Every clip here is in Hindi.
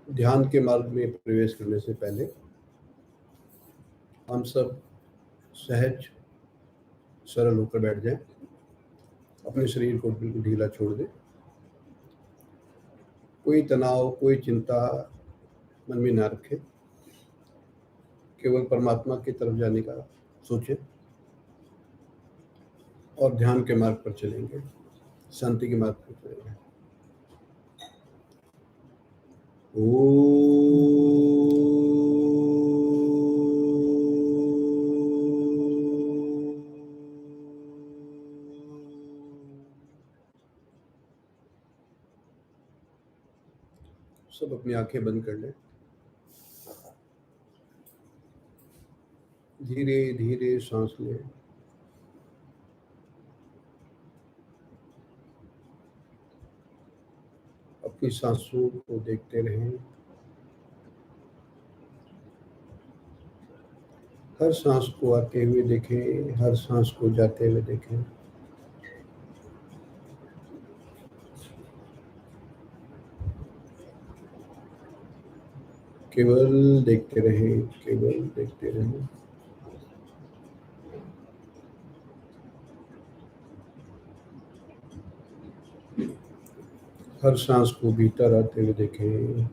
ध्यान के मार्ग में प्रवेश करने से पहले हम सब सहज सरल होकर बैठ जाएं। अपने शरीर को बिल्कुल ढीला छोड़ दें। कोई तनाव, कोई चिंता मन में ना रखें। केवल परमात्मा की तरफ जाने का सोचें और ध्यान के मार्ग पर चलेंगे, शांति के मार्ग पर चलेंगे। सब अपनी आंखें बंद कर लें। धीरे धीरे सांस लें। अपनी सांसों को देखते रहें। हर सांस को आते हुए देखें, हर सांस को जाते हुए देखें। केवल देखते रहें, केवल देखते रहें। हर सांस को भीतर आते हुए देखें,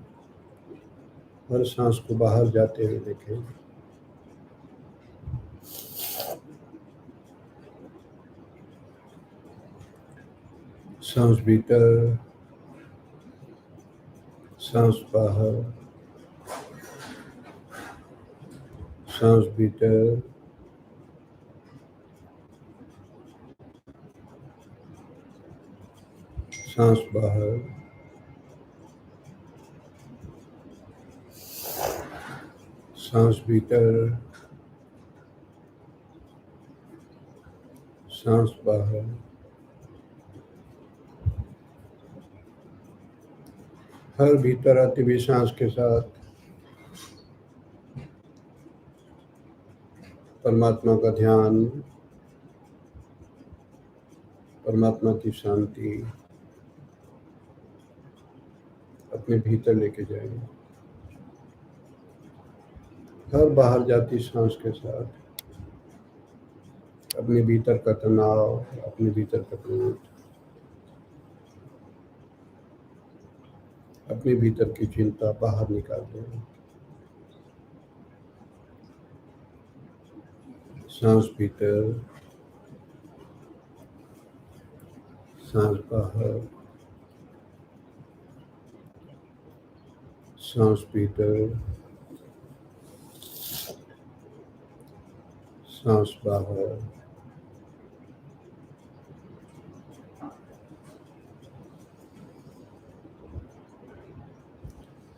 हर सांस को बाहर जाते हुए देखें। सांस भीतर, सांस बाहर, सांस भीतर, सांस बाहर, सांस भीतर, सांस बाहर। हर भीतर आती हुई सांस के साथ परमात्मा का ध्यान, परमात्मा की शांति अपने भीतर लेके जाएंगे। हर बाहर जाती सांस के साथ अपने भीतर का तनाव, अपने भीतर का क्रोध, अपने भीतर की चिंता बाहर निकाल दें। सांस भीतर, सांस बाहर, सांस भीतर, सांस बाहर।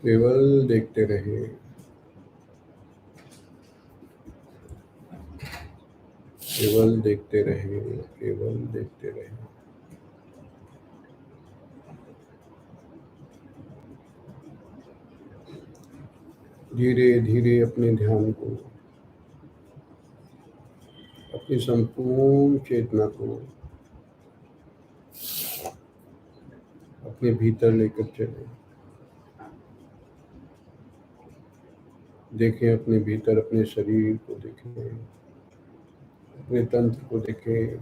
केवल देखते रहे, केवल देखते रहे, केवल देखते रहे। धीरे धीरे अपने ध्यान को, अपनी संपूर्ण चेतना को अपने भीतर लेकर चले। देखें अपने भीतर, अपने शरीर को देखें, अपने तंत्र को देखें।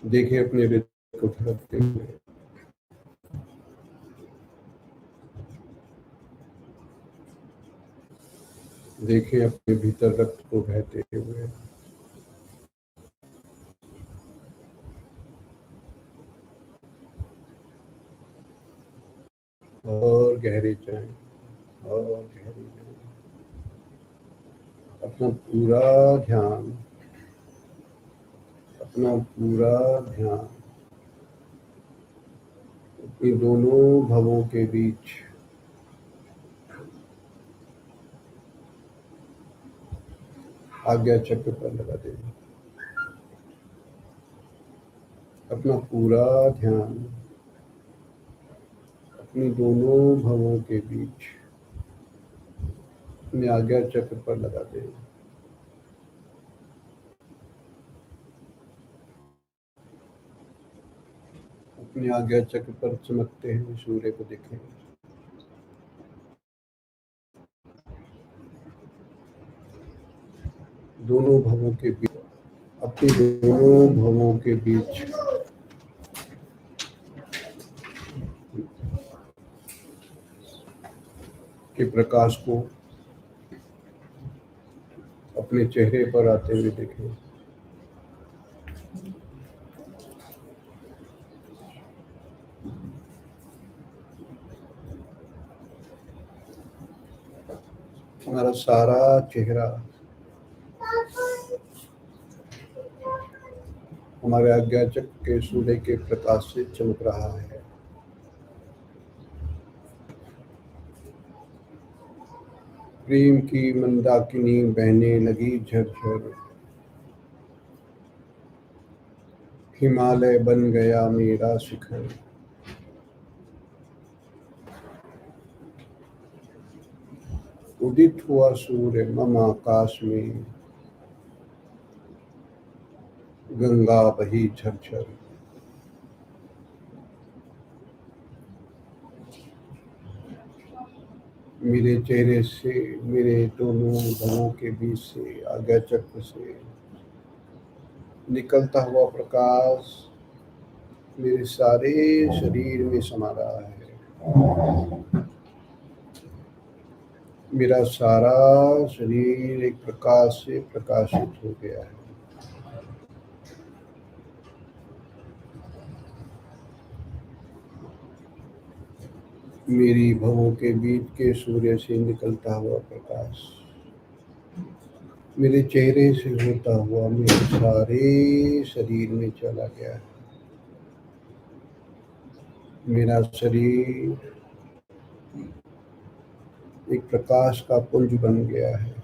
देखें अपने हृदय को धड़कते हुए। देखें अपने भीतर रक्त को बहते हुए। और गहरे जाएं, और गहरे जाएं। अपना पूरा ध्यान, अपना पूरा ध्यान अपनी दोनों भवों के बीच आज्ञा चक्र पर लगा दें। अपना पूरा ध्यान अपनी दोनों भवों के बीच अपने आज्ञा चक्र पर लगा दें। अपनी आज्ञा चक्र पर चमकते हुए सूर्य को देखें। दोनों भवों के बीच, अपनी दोनों भवों के बीच के प्रकाश को अपने चेहरे पर आते हुए देखें। हमारा सारा चेहरा हमारे आज्ञा चक्र के सूर्य के प्रकाश से चमक रहा है। प्रेम की मंदाकिनी बहने लगी झरझर, हिमालय बन गया मेरा शिखर। उदित हुआ सूर्य मम आकाश में, गंगा बही झरझर। मेरे चेहरे से, मेरे दोनों भवों के बीच से, आज्ञा चक्र से निकलता हुआ प्रकाश मेरे सारे शरीर में समा रहा है। मेरा सारा शरीर एक प्रकाश से प्रकाशित हो गया है। मेरी भवों के बीच के सूर्य से निकलता हुआ प्रकाश मेरे चेहरे से होता हुआ मेरे सारे शरीर में चला गया है। मेरा शरीर एक प्रकाश का पुंज बन गया है।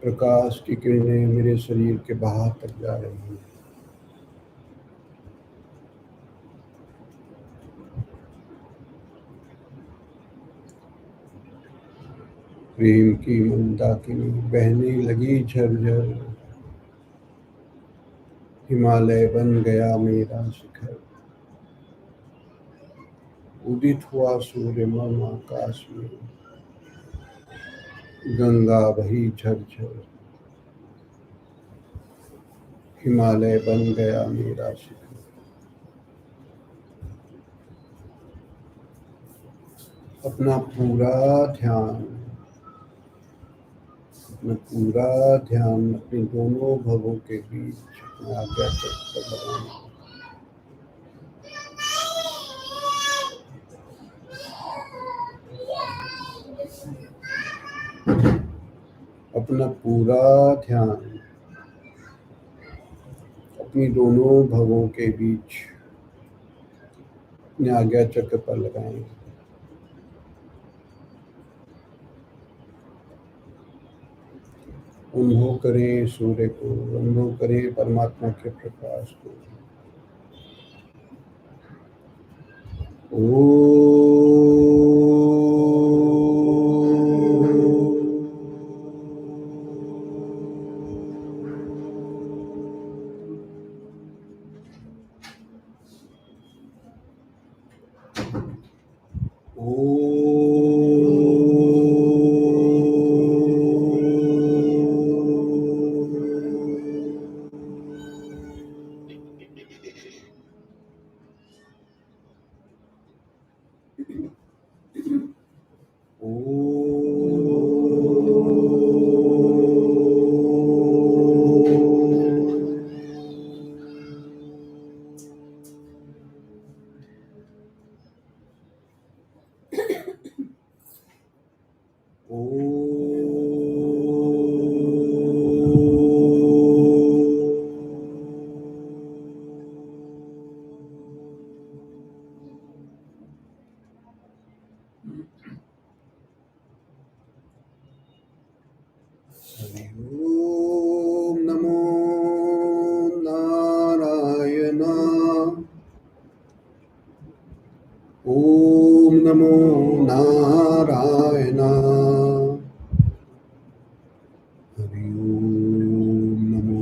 प्रकाश की किरणें मेरे शरीर के बाहर तक जा रही हैं। प्रेम की मंदाकिनी बहने लगी झरझर, हिमालय बन गया मेरा शिखर। उदित हुआ सूर्य मम आकाश में, गंगा बही झरझर। हिमालय बन गया मेरा शिखर। अपना पूरा ध्यान अपने दोनों भवों के बीच आज्ञा चक्र पर लगाएं। अपना पूरा ध्यान अपनी दोनों भवों के बीच अपने आज्ञा चक्र पर लगाएं। अनुभव करें सूर्य को, अनुभव करें परमात्मा के प्रकाश को। ओम नमो नारायण। ओम नमो नारायण। हरि ओम नमो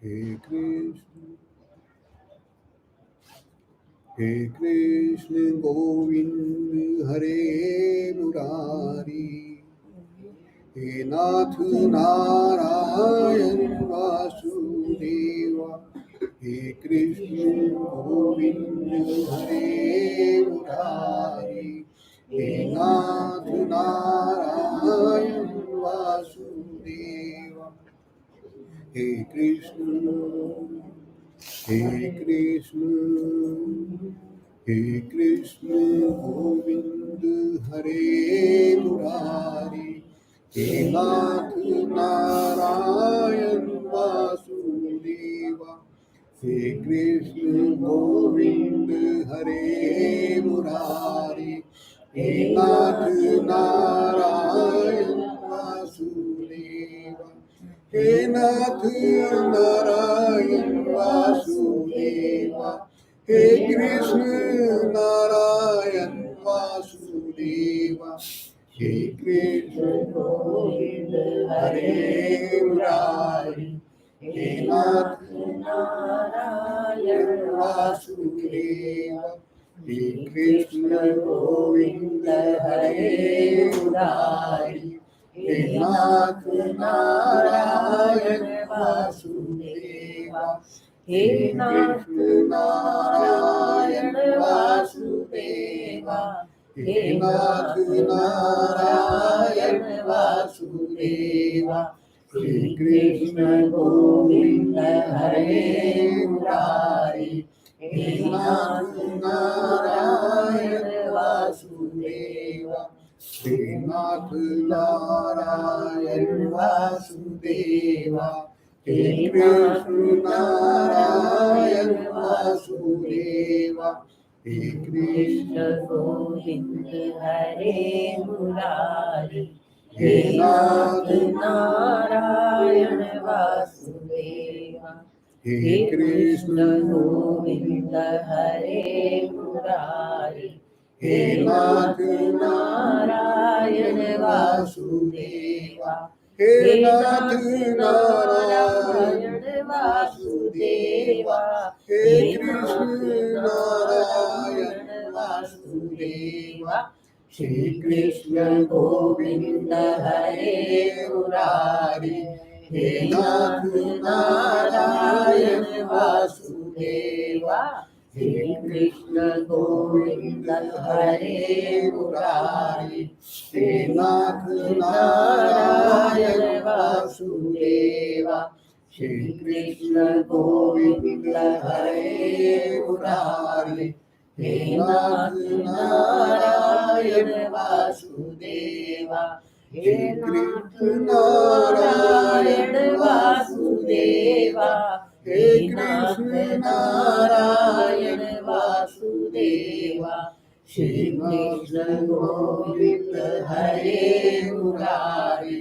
He Krishna Govind Hare Murari, He Nath Narayan Vasudeva, He Krishna Govind Hare Murari, He Nath Narayan Vasudeva, He Krishna, He Krishna, He Krishna Govind Hare Murari, He Nath Narayan Vasudeva, He Krishna Govind Hare Murari, He Nath Narayan Vasudeva, He Nath Narayan Vasudeva, He Krishna Narayan Vasudeva, He Krishna Govind Hare Murari, He Nath Narayan Vasudeva, He Krishna Govind Hare Murari, He Nath Narayan Vasudeva, He Krishna Narayan Vasudeva, He Nath Narayan Vasudeva, He Krishna Govind Hare Murari, He Nath Narayan Vasudeva, He Nath Narayan Vasudeva, He Krishna Narayan Vasudeva, He Krishna Govind Hare Murari, He Nath Narayan Vasudeva, He Krishna Govind Hare Murari, He Nath Narayan Vasudeva, He Nath Narayan Vasudeva, He Krishna Narayan Vasudeva, Shri Krishna Govinda Hare Murari, He Nath Narayan Vasudeva, Shri Krishna Govinda Hare Murari, He Nath Narayan Vasudeva, Shri Krishna Govinda Hare Murari, He Nath Narayan Vasudeva, He Krishna Narayan Vasudeva, He Krishna Narayan Vasudeva, Shri Krishna Govinda Hare Murari,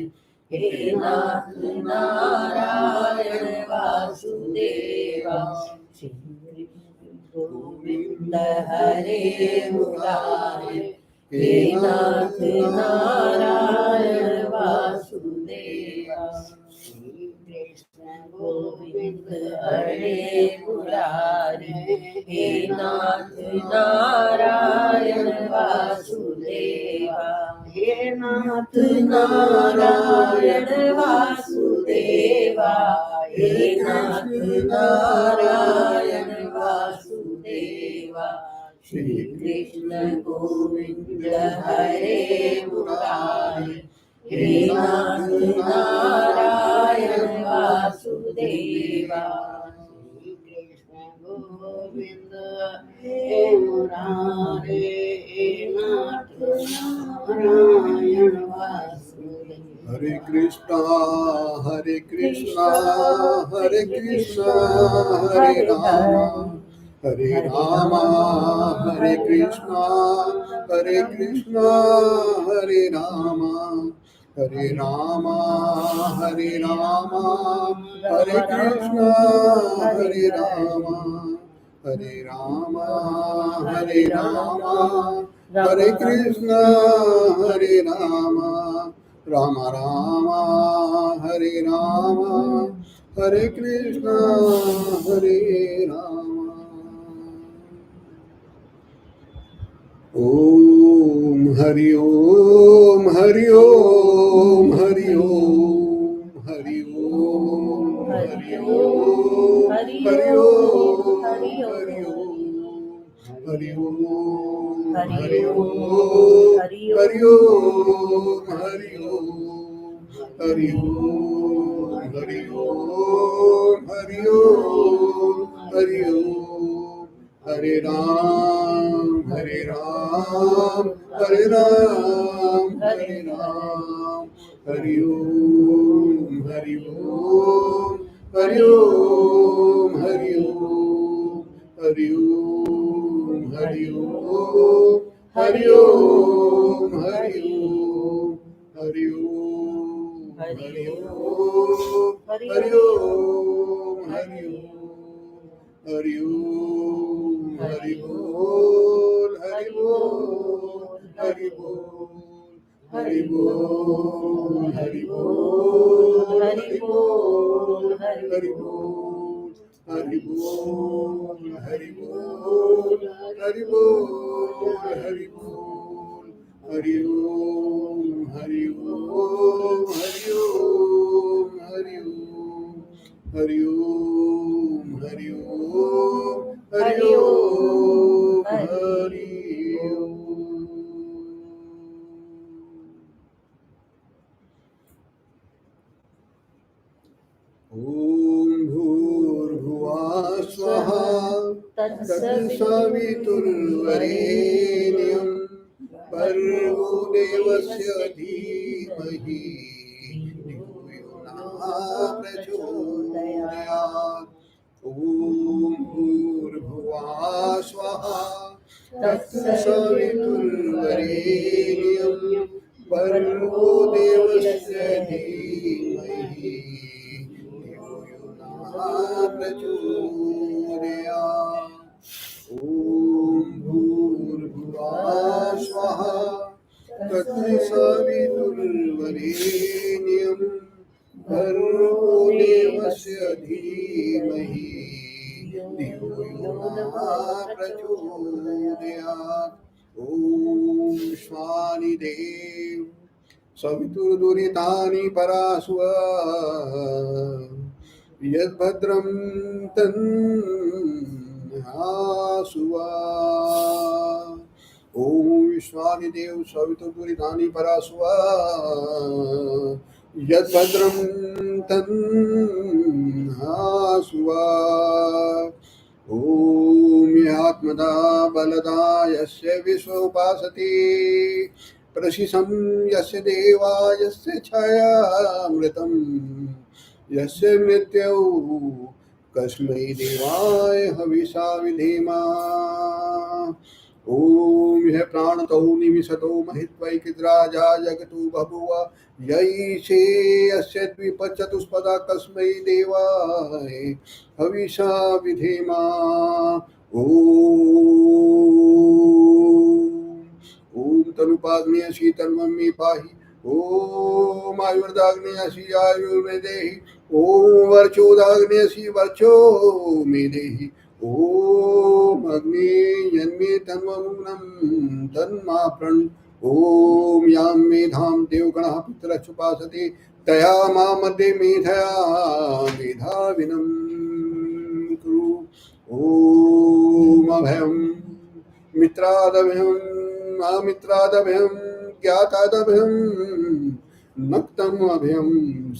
He Nath Narayan Vasudeva, Shri Govinda Hare Murari, He Nath Narayan Vasudeva, Shri Krishna Govinda Hare Murari, He Nath Narayan Vasudeva, He Nath Narayan Vasudeva, He Nath Narayan Vasudeva, Shri Krishna Govinda Hare Murari, He Nath Narayan Vasudeva, Shri Krishna Govinda Hare Murari, He Nath Narayan Vasudeva. Hare Krishna, Hare Krishna, Hare Krishna, Hare Rama, Hare Rama, Hare Krishna, Hare Krishna, Hare Rama, Hare Rama, Hare Rama, Hare Krishna, Hare Rama, Hare Rama, Hare Rama, Hare Krishna, Hare Rama, Rama Rama, Hare Rama, हरे कृष्णा हरे राम ओम हरि ओम हरि ओम हरि ओम हरि ओम हरि ओम हरि ओम हरि ओम हरि ओम हरि ओम हरि ओम हरि ओम हरि ओम हरि ओम हरि ओम हरि ओम हरे राम हरे राम हरे राम हरे राम हरि ओम हरि ओम हरि ओम हरि ओम हरि ओम हरि ओम हरि ओम हरि ओम हरि ओम हरि ओम हरि ओम हरि ओम हरि ओम हरि बोल हरि बोल हरि बोल हरि बोल हरि बोल हरि बोल हरि बोल हरि बोल हरि बोल हरि बोल हरि बोल हरि ओम हरि ओम हरि ओम हरि ओम हरि ओम हरि ओम हरि ओम हरि ओम ओम भूर्भुवः स्वः तत्सवितुर्वरेण्यं भर्गो देवस्य धीमहि धियो यो नः प्रचोदयात् ॐ भूर्भुवः स्वः तत्सवितुर्वरेण्यं भर्गो देवस्य धीमहि धियो यो नः प्रचोदयात् ॐ भूर्भुवः स्वः तत्सवितुर्वरेण्यं भर्गो देवस्य धीमहि धियो यो नः प्रचोदयात् ॐ स्वानि देव सवितुर्दुरितानि परास्व यद्भद्रं तन्हासुवा ॐ विश्वानि देव सवितुर्दुरितानि परास्व यद्भद्रं तन्हासुवा ॐ आत्मदा बलदा यस्य विश्व उपासते प्रशिशं यस्य देवा यस्य छायामृतं यस्य मृत्यौ कस्मै देवाय हविषा विधेमा ॐ यः प्राणतो निमिषतो महित्वैकिद्राजा जगतु बभुव यैषे अस्य द्विपचतुष्पदा कस्मै देवाय हविषा विधेमा ॐ तनुपाग्नेयसी तन्वं मे पाहि ॐ आयुर्दाग्नेयसी आयुर्मे देहि ॐ वर्चोदाग्नेयसी वर्चो मे देहि ॐ अग्ने यन्मे तन्वमूनं तन्मा प्रण ॐ यां मेधां देवगणः पितरश्चुपासते तया मां मध्ये मेधया मेधाविनं कुरु ॐ अभयं मित्रादभयम् अमित्रादभयं ज्ञातादभयं नक्तम् अभयं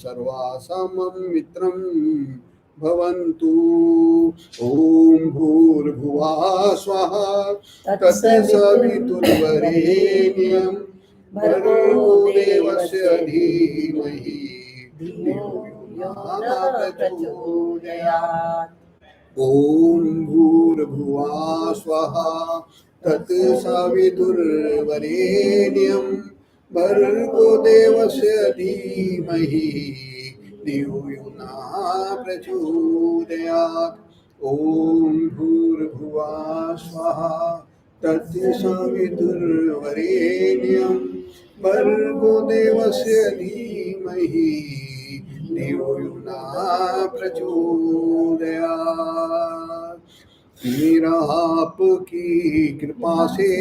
सर्वासां मित्रं भवन्तु ॐ भूर्भुवः स्वः तत्सवितुर्वरेण्यं भर्गो देवस्य धीमहि धियो यो नः प्रचोदयात् ॐ भूर्भुवः स्वः तत्सवितुर्वरेण्यं भर्गो देवस्य धीमहि धियो यो नः प्रचोदयात् ॐ भूर्भुवः स्वः तत्सवितुर्वरेण्यं भर्गो देवस्य धीमहि धियो यो न प्रचोदयात्। मेरा आपकी कृपा से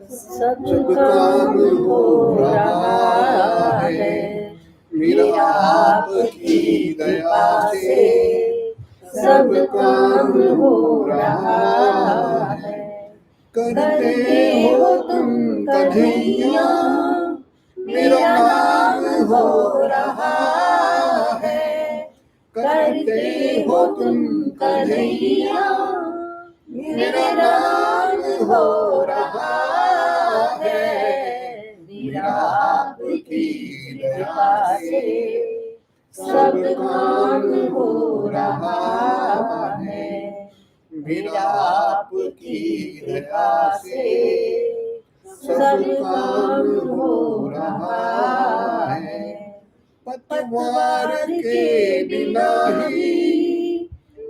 सब काम हो रहा है। मेरा आपकी दया से सब काम हो रहा है। करते हो तुम कन्हैया मेरा नाम हो रहा है। करते हो तुम कन्हैया मेरा नाम हो रहा है। मेरा आपकी दया से सब काम हो रहा है। मेरा आपकी दया से सब काम हो रहा है। पतवार के बिना ही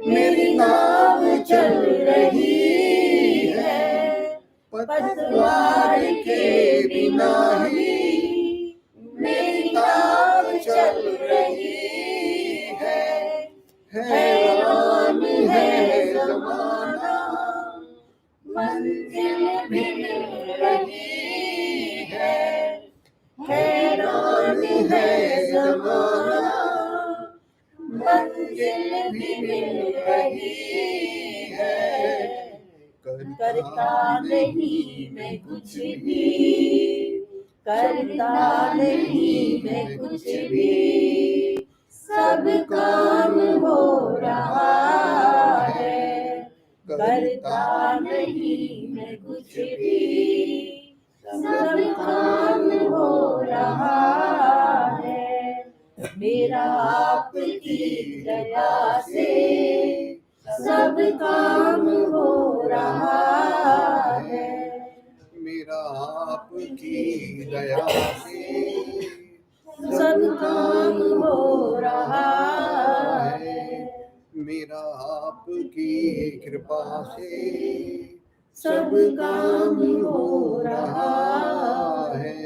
मेरी नाव चल रही है। पतवार के बिना ही मेरी नाव चल रही है। हैरान है ज़माना मंजिल भी मिल रही है। हैरान है ज़माना मंजिल भी मिल रही है। करता नहीं मैं कुछ भी, करता नहीं मैं कुछ भी, सब काम हो रहा है। करता नहीं मैं कुछ भी, सब काम हो रहा है। मेरा आपकी दया से सब काम हो रहा है। मेरा आपकी दया से सब काम हो रहा है। मेरा आपकी कृपा से सब काम हो रहा है।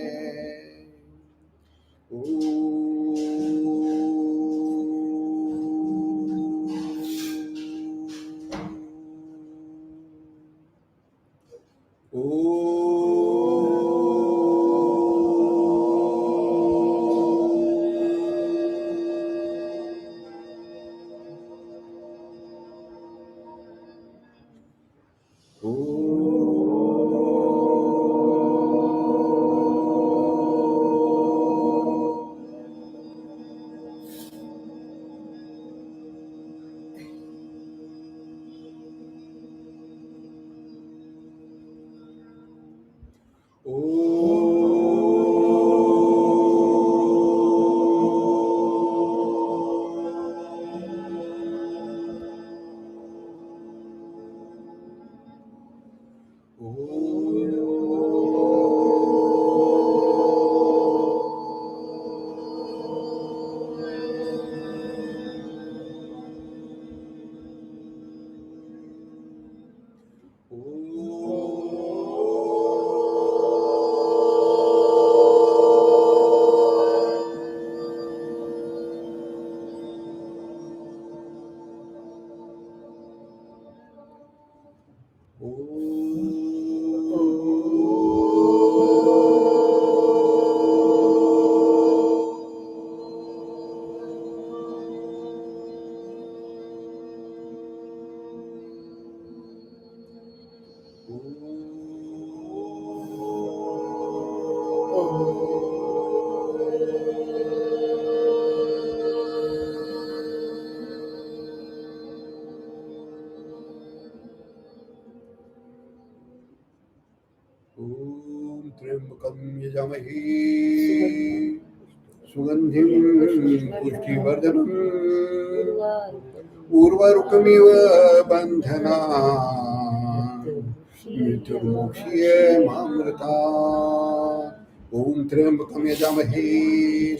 ॐ त्र्यंबकं यजामहे सुगन्धिं पुष्टिवर्धनम् उर्वारुकमिव बन्धनात् मृत्युर्मोक्ष्यमामृतात्। ॐ त्र्यंबकं यजामहे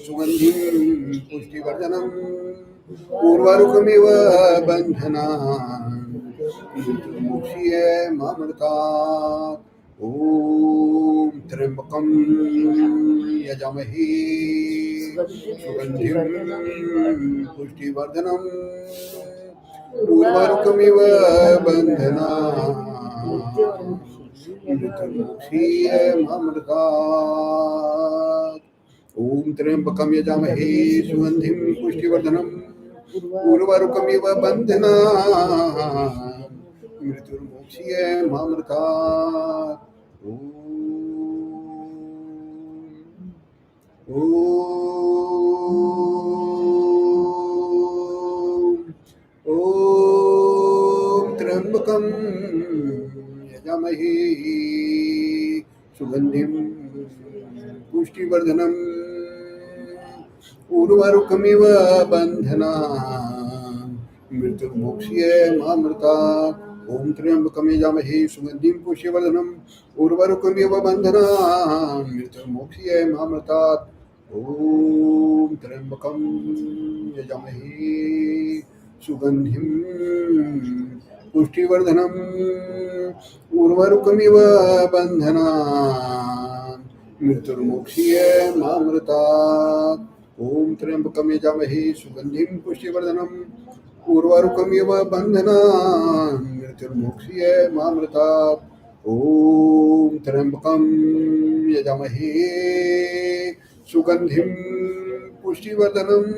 सुगन्धिं पुष्टिवर्धनम् उर्वारुकमिव बन्धनात् मृत्युर्मोक्ष्यमामृतात्। ॐ त्र्यंबकं यजामहे सुगन्धिं पुष्टिवर्धनम् उर्वारुकमिव बन्धनान् मृत्युर्मुक्षीयमामृतात्। ॐ त्र्यंबकं यजामहे सुगन्धिं पुष्टिवर्धनम् उर्वारुकमिव बन्धनान् मृत्युर्मुक्षीयमामृतात्। ॐ त्र्यंबकं यजामहे सुगन्धिं पुष्टिवर्धनम् उर्वारुकमिव बन्धनान् मृत्युर्मुक्षीयमामृतात्। ॐ त्र्यंबकं यजामहे सुगन्धिं पुष्टिवर्धनम् उर्वारुकमिव बन्धनान् मृत्युर्मुक्षीयमामृतात्। ॐ त्र्यंबकं यजामहे सुगन्धिं पुष्टिवर्धनम् उर्वारुकमिव बन्धनान् मृत्युर्मुक्षीयमामृतात्। ॐ त्र्यंबकं यजामहे सुगन्धिं पुष्टिवर्धनम् उर्वारुकमिव बन्धनान् मृत्युर्मुक्षीयमामृतात्। ॐ त्र्यंबकं यजामहे सुगन्धिं पुष्टिवर्धनम्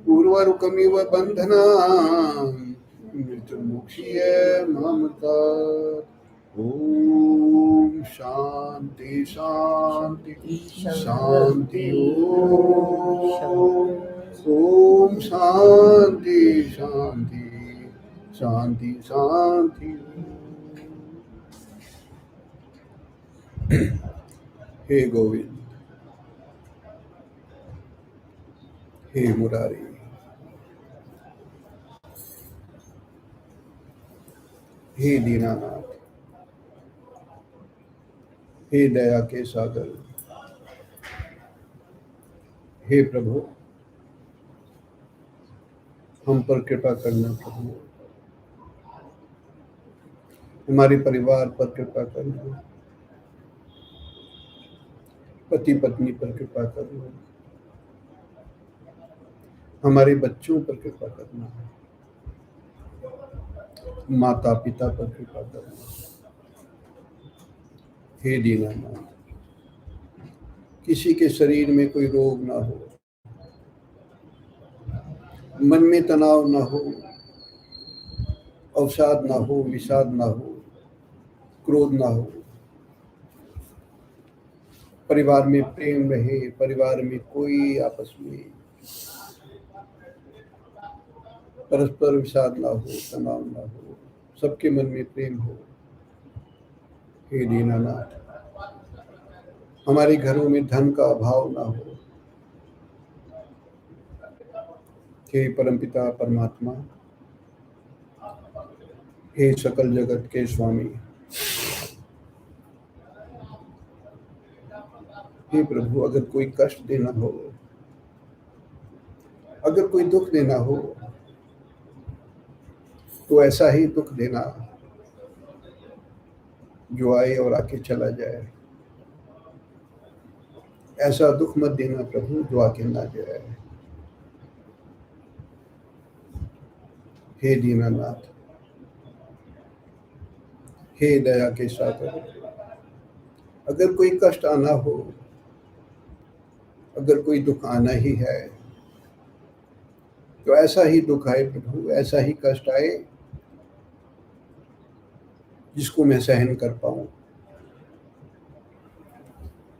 उर्वारुकमिव बन्धनान् मृत्युर्मुक्षीयमामृतात्। ॐ शान्ति शान्ति शान्ति। ॐ शान्ति शान्ति शान्ति शान्ति। हे गोविंद, हे मुरारी, हे दीनानाथ, हे दया के सागर, हे प्रभु हम पर कृपा करना। प्रभु हमारे परिवार पर कृपा करना, पति पत्नी पर कृपा करना, हमारे बच्चों पर कृपा करना, माता पिता पर कृपा करना। हे दीनानाथ, किसी के शरीर में कोई रोग ना हो, मन में तनाव ना हो, अवसाद ना हो, विषाद ना हो, क्रोध ना हो, परिवार में प्रेम रहे, परिवार में कोई आपस में परस्पर विषाद ना हो, तनाव ना हो, सबके मन में प्रेम हो। हे दीनानाथ, हमारे घरों में धन का अभाव ना हो। हे परमपिता परमात्मा, हे सकल जगत के स्वामी, हे प्रभु अगर कोई कष्ट देना हो, अगर कोई दुख देना हो, तो ऐसा ही दुख देना जो आए और आके चला जाए। ऐसा दुख मत देना प्रभु जो आके ना जाए। हे दीनानाथ, हे दया के सागर, अगर कोई कष्ट आना हो, अगर कोई दुख आना ही है, तो ऐसा ही दुख आए प्रभु, ऐसा ही कष्ट आए जिसको मैं सहन कर पाऊं,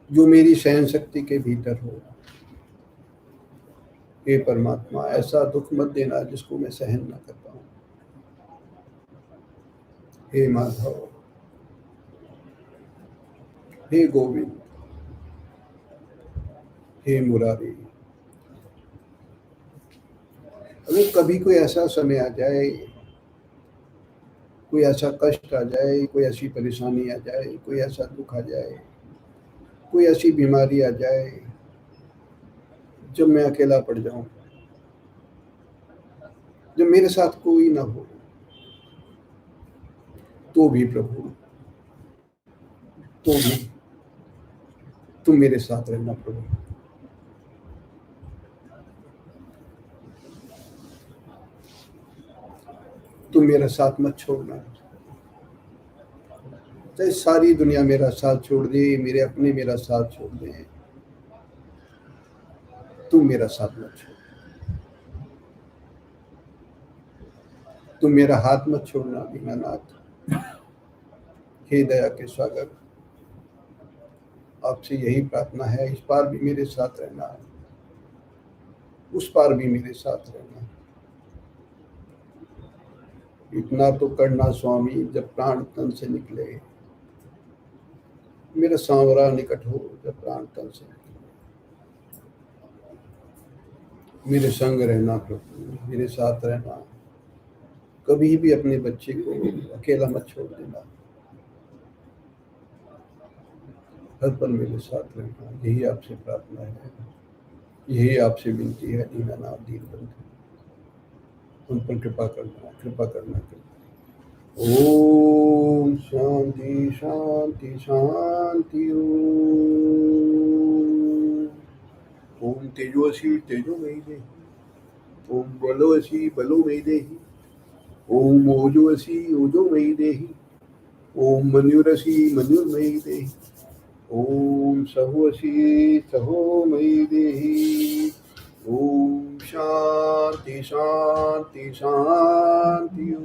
जो मेरी सहन शक्ति के भीतर हो। हे परमात्मा, ऐसा दुख मत देना जिसको मैं सहन न कर पाऊं। हे माधव, हे गोविंद, हे मुरारी, अगर कभी कोई ऐसा समय आ जाए, कोई ऐसा कष्ट आ जाए, कोई ऐसी परेशानी आ जाए, कोई ऐसा दुख आ जाए, कोई ऐसी बीमारी आ जाए जब मैं अकेला पड़ जाऊं, जब मेरे साथ कोई ना हो, तो भी प्रभु तो भी तुम मेरे साथ रहना प्रभु। तुम मेरा साथ मत छोड़ना। चाहे सारी दुनिया मेरा साथ छोड़ दे, मेरे अपने मेरा साथ छोड़ दे, तुम मेरा साथ मत छोड़। तुम मेरा हाथ मत छोड़ना दीनानाथ। हे दया के सागर, आपसे यही प्रार्थना है, इस पार भी मेरे साथ रहना है, उस पार भी मेरे साथ रहना है। इतना तो करना स्वामी जब प्राण तन से निकले, मेरा सांवरा निकट हो जब प्राण तन से निकले। मेरे संग रहना प्रभु, मेरे साथ रहना। कभी भी अपने बच्चे को अकेला मत छोड़ देना। हर पल मेरे साथ रहना, यही आपसे प्रार्थना है, यही आपसे विनती है दीनानाथ दीनबंधु। उन पर कृपा करना, कृपा करना। ओम शांति शांति शांति। ओम तेजोसी तेजोमयी देहि, ओम बलोसी बलोमयी देहि, ओम ओजोसी ओजोमयी देहि, ओम मन्युरसी मन्युर्मयी देहि, ओम सहोसी सहोमयी देहि। ओम शांति शांति शांति।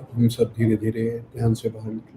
हम सब धीरे धीरे ध्यान से बाहर निकले।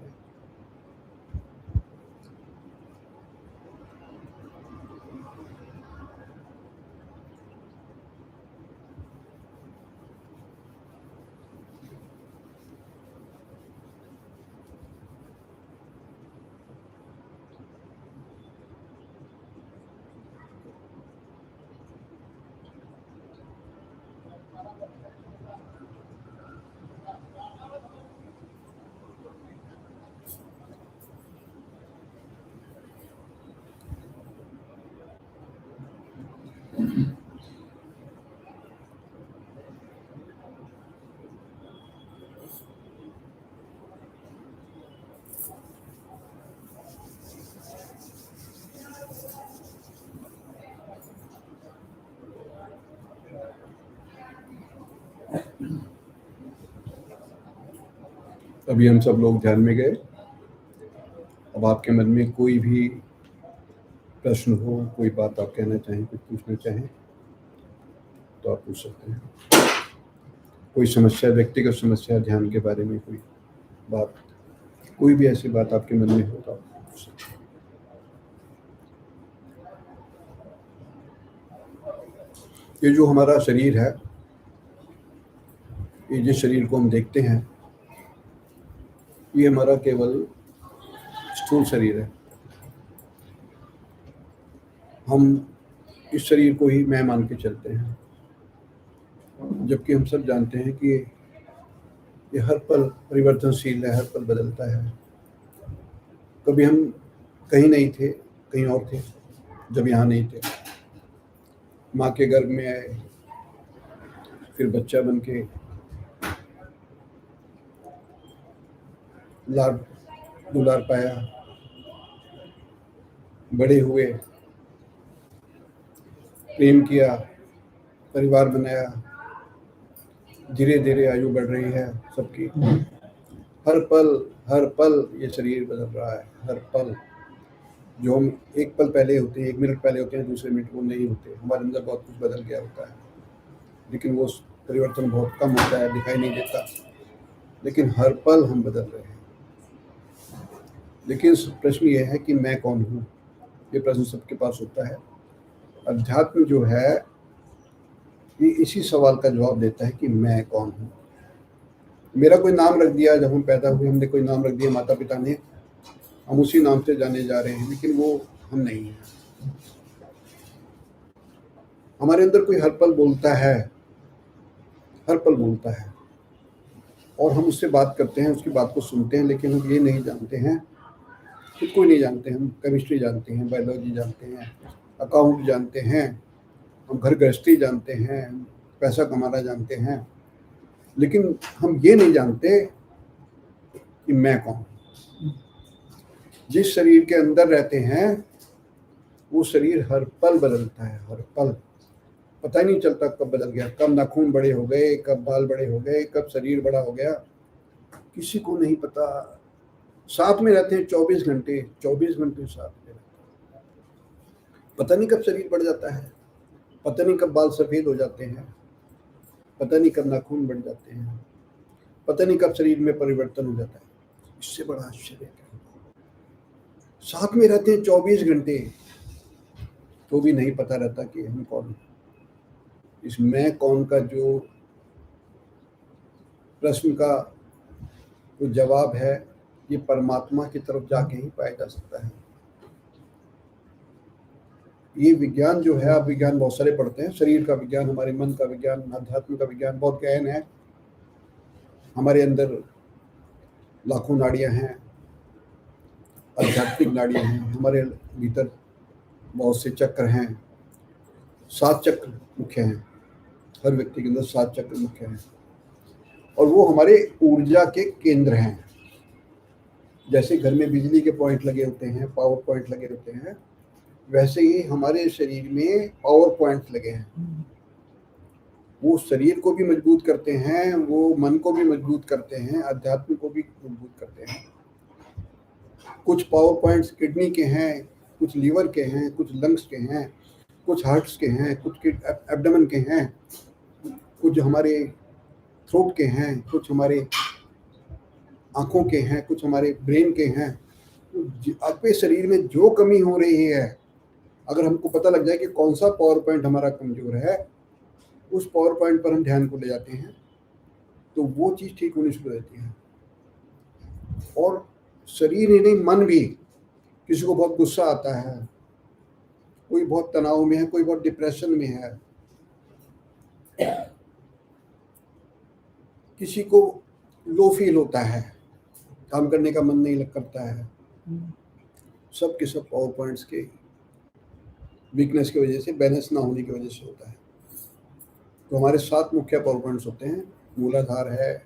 अभी हम सब लोग ध्यान में गए। अब आपके मन में कोई भी प्रश्न हो, कोई बात आप कहना चाहें, कुछ पूछना चाहें तो आप पूछ सकते हैं। कोई समस्या, व्यक्तिगत समस्या, ध्यान के बारे में कोई बात, कोई भी ऐसी बात आपके मन में हो तो आप पूछ सकते हैं। ये जो हमारा शरीर है, ये जिस शरीर को हम देखते हैं, ये हमारा केवल स्थूल शरीर है। हम इस शरीर को ही मैं मान के चलते हैं, जबकि हम सब जानते हैं कि ये हर पल परिवर्तनशील है, हर पल बदलता है। कभी हम कहीं नहीं थे, कहीं और थे, जब यहाँ नहीं थे। माँ के गर्भ में आए, फिर बच्चा बन के लाड दुलार पाया, बड़े हुए, प्रेम किया, परिवार बनाया। धीरे धीरे आयु बढ़ रही है सबकी। हर पल ये शरीर बदल रहा है। हर पल जो हम एक पल पहले होते हैं, 1 मिनट पहले होते हैं, दूसरे मिनट वो नहीं होते। हमारे अंदर बहुत कुछ बदल गया होता है, लेकिन वो परिवर्तन बहुत कम होता है, दिखाई नहीं देता। लेकिन हर पल हम बदल रहे हैं। लेकिन प्रश्न ये है कि मैं कौन हूँ? ये प्रश्न सबके पास होता है। अध्यात्म जो है ये इसी सवाल का जवाब देता है कि मैं कौन हूँ। मेरा कोई नाम रख दिया, जब हम पैदा हुए हमने कोई नाम रख दिया माता पिता ने, हम उसी नाम से जाने जा रहे हैं, लेकिन वो हम नहीं हैं। हमारे अंदर कोई हर पल बोलता है, हर पल बोलता है, और हम उससे बात करते हैं, उसकी बात को सुनते हैं, लेकिन हम ये नहीं जानते हैं, खुद को नहीं जानते। हम केमिस्ट्री जानते हैं, बायोलॉजी जानते हैं, अकाउंट जानते हैं, हम घर गृहस्थी जानते हैं, पैसा कमाना जानते हैं, लेकिन हम ये नहीं जानते कि मैं कौन हूँ। जिस शरीर के अंदर रहते हैं वो शरीर हर पल बदलता है, हर पल। पता ही नहीं चलता कब बदल गया, कब नाखून बड़े हो गए, कब बाल बड़े हो गए, कब शरीर बड़ा हो गया, किसी को नहीं पता। साथ में रहते हैं 24 घंटे, 24 घंटे साथ में रहते हैं। पता नहीं कब शरीर बढ़ जाता है, पता नहीं कब बाल सफ़ेद हो जाते हैं, पता नहीं कब नाखून बढ़ जाते हैं, पता नहीं कब शरीर में परिवर्तन हो जाता है। इससे बड़ा आश्चर्य क्या? साथ में रहते हैं 24 घंटे, तो भी नहीं पता रहता कि हम कौन हैं। इस मैं कौन का जो प्रश्न का जो जवाब है, ये परमात्मा की तरफ जाके ही पाया जा सकता है। ये विज्ञान जो है, आप विज्ञान बहुत सारे पढ़ते हैं, शरीर का विज्ञान, हमारे मन का विज्ञान, आध्यात्म का विज्ञान बहुत गहन है। हमारे अंदर लाखों नाड़ियां हैं, आध्यात्मिक नाड़ियां हैं, हमारे भीतर बहुत से चक्र हैं, 7 चक्र मुख्य हैं, हर व्यक्ति के अंदर 7 चक्र मुख्य हैं, और वो हमारे ऊर्जा के केंद्र हैं। जैसे घर में बिजली के पॉइंट लगे होते हैं, पावर पॉइंट लगे होते हैं, वैसे ही हमारे शरीर में पावर पॉइंट लगे हैं। वो शरीर को भी मजबूत करते हैं, वो मन को भी मजबूत करते हैं, अध्यात्म को भी मजबूत करते हैं। कुछ पावर पॉइंट्स किडनी के हैं, कुछ लीवर के हैं, कुछ लंग्स के हैं, कुछ हार्ट्स के हैं, कुछ एब्डोमेन के हैं, कुछ हमारे थ्रोट के हैं, कुछ हमारे आँखों के हैं, कुछ हमारे ब्रेन के हैं। आपके शरीर में जो कमी हो रही है, अगर हमको पता लग जाए कि कौन सा पावर पॉइंट हमारा कमजोर है, उस पावर पॉइंट पर हम ध्यान को ले जाते हैं, तो वो चीज़ ठीक होनी शुरू रहती है। और शरीर ही नहीं, मन भी। किसी को बहुत गुस्सा आता है, कोई बहुत तनाव में है, कोई बहुत डिप्रेशन में है, किसी को लो फील होता है, काम करने का मन नहीं लग करता है। सब के सब पावर पॉइंट्स के वीकनेस की वजह से, बैलेंस ना होने की वजह से होता है। तो हमारे 7 मुख्य पावर पॉइंट्स होते हैं। मूलाधार है,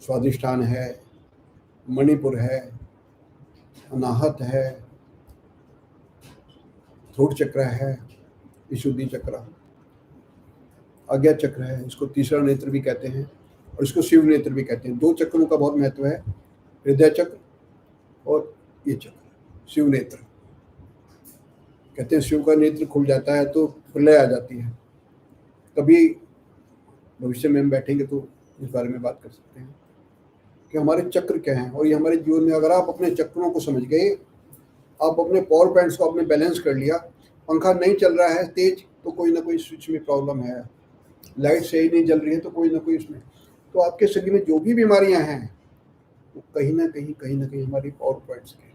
स्वादिष्ठान है, मणिपुर है, अनाहत है, थ्रोट चक्र है, विशुद्धि चक्र, आज्ञा चक्र है, इसको तीसरा नेत्र भी कहते हैं, और इसको शिव नेत्र भी कहते हैं। 2 चक्रों का बहुत महत्व है, हृदय चक्र और ये चक्र शिव नेत्र। कहते हैं शिव का नेत्र खुल जाता है तो प्रलय आ जाती है। कभी भविष्य में हम बैठेंगे तो इस बारे में बात कर सकते हैं कि हमारे चक्र क्या हैं। और ये हमारे जीवन में, अगर आप अपने चक्रों को समझ गए, आप अपने पावर पॉइंट्स को आपने बैलेंस कर लिया, पंखा नहीं चल रहा है तेज तो कोई ना कोई स्विच में प्रॉब्लम है, लाइट सही नहीं जल रही है तो कोई ना कोई उसमें, तो आपके शरीर में जो भी बीमारियां हैं वो कहीं ना कहीं हमारी पावर पॉइंट्स के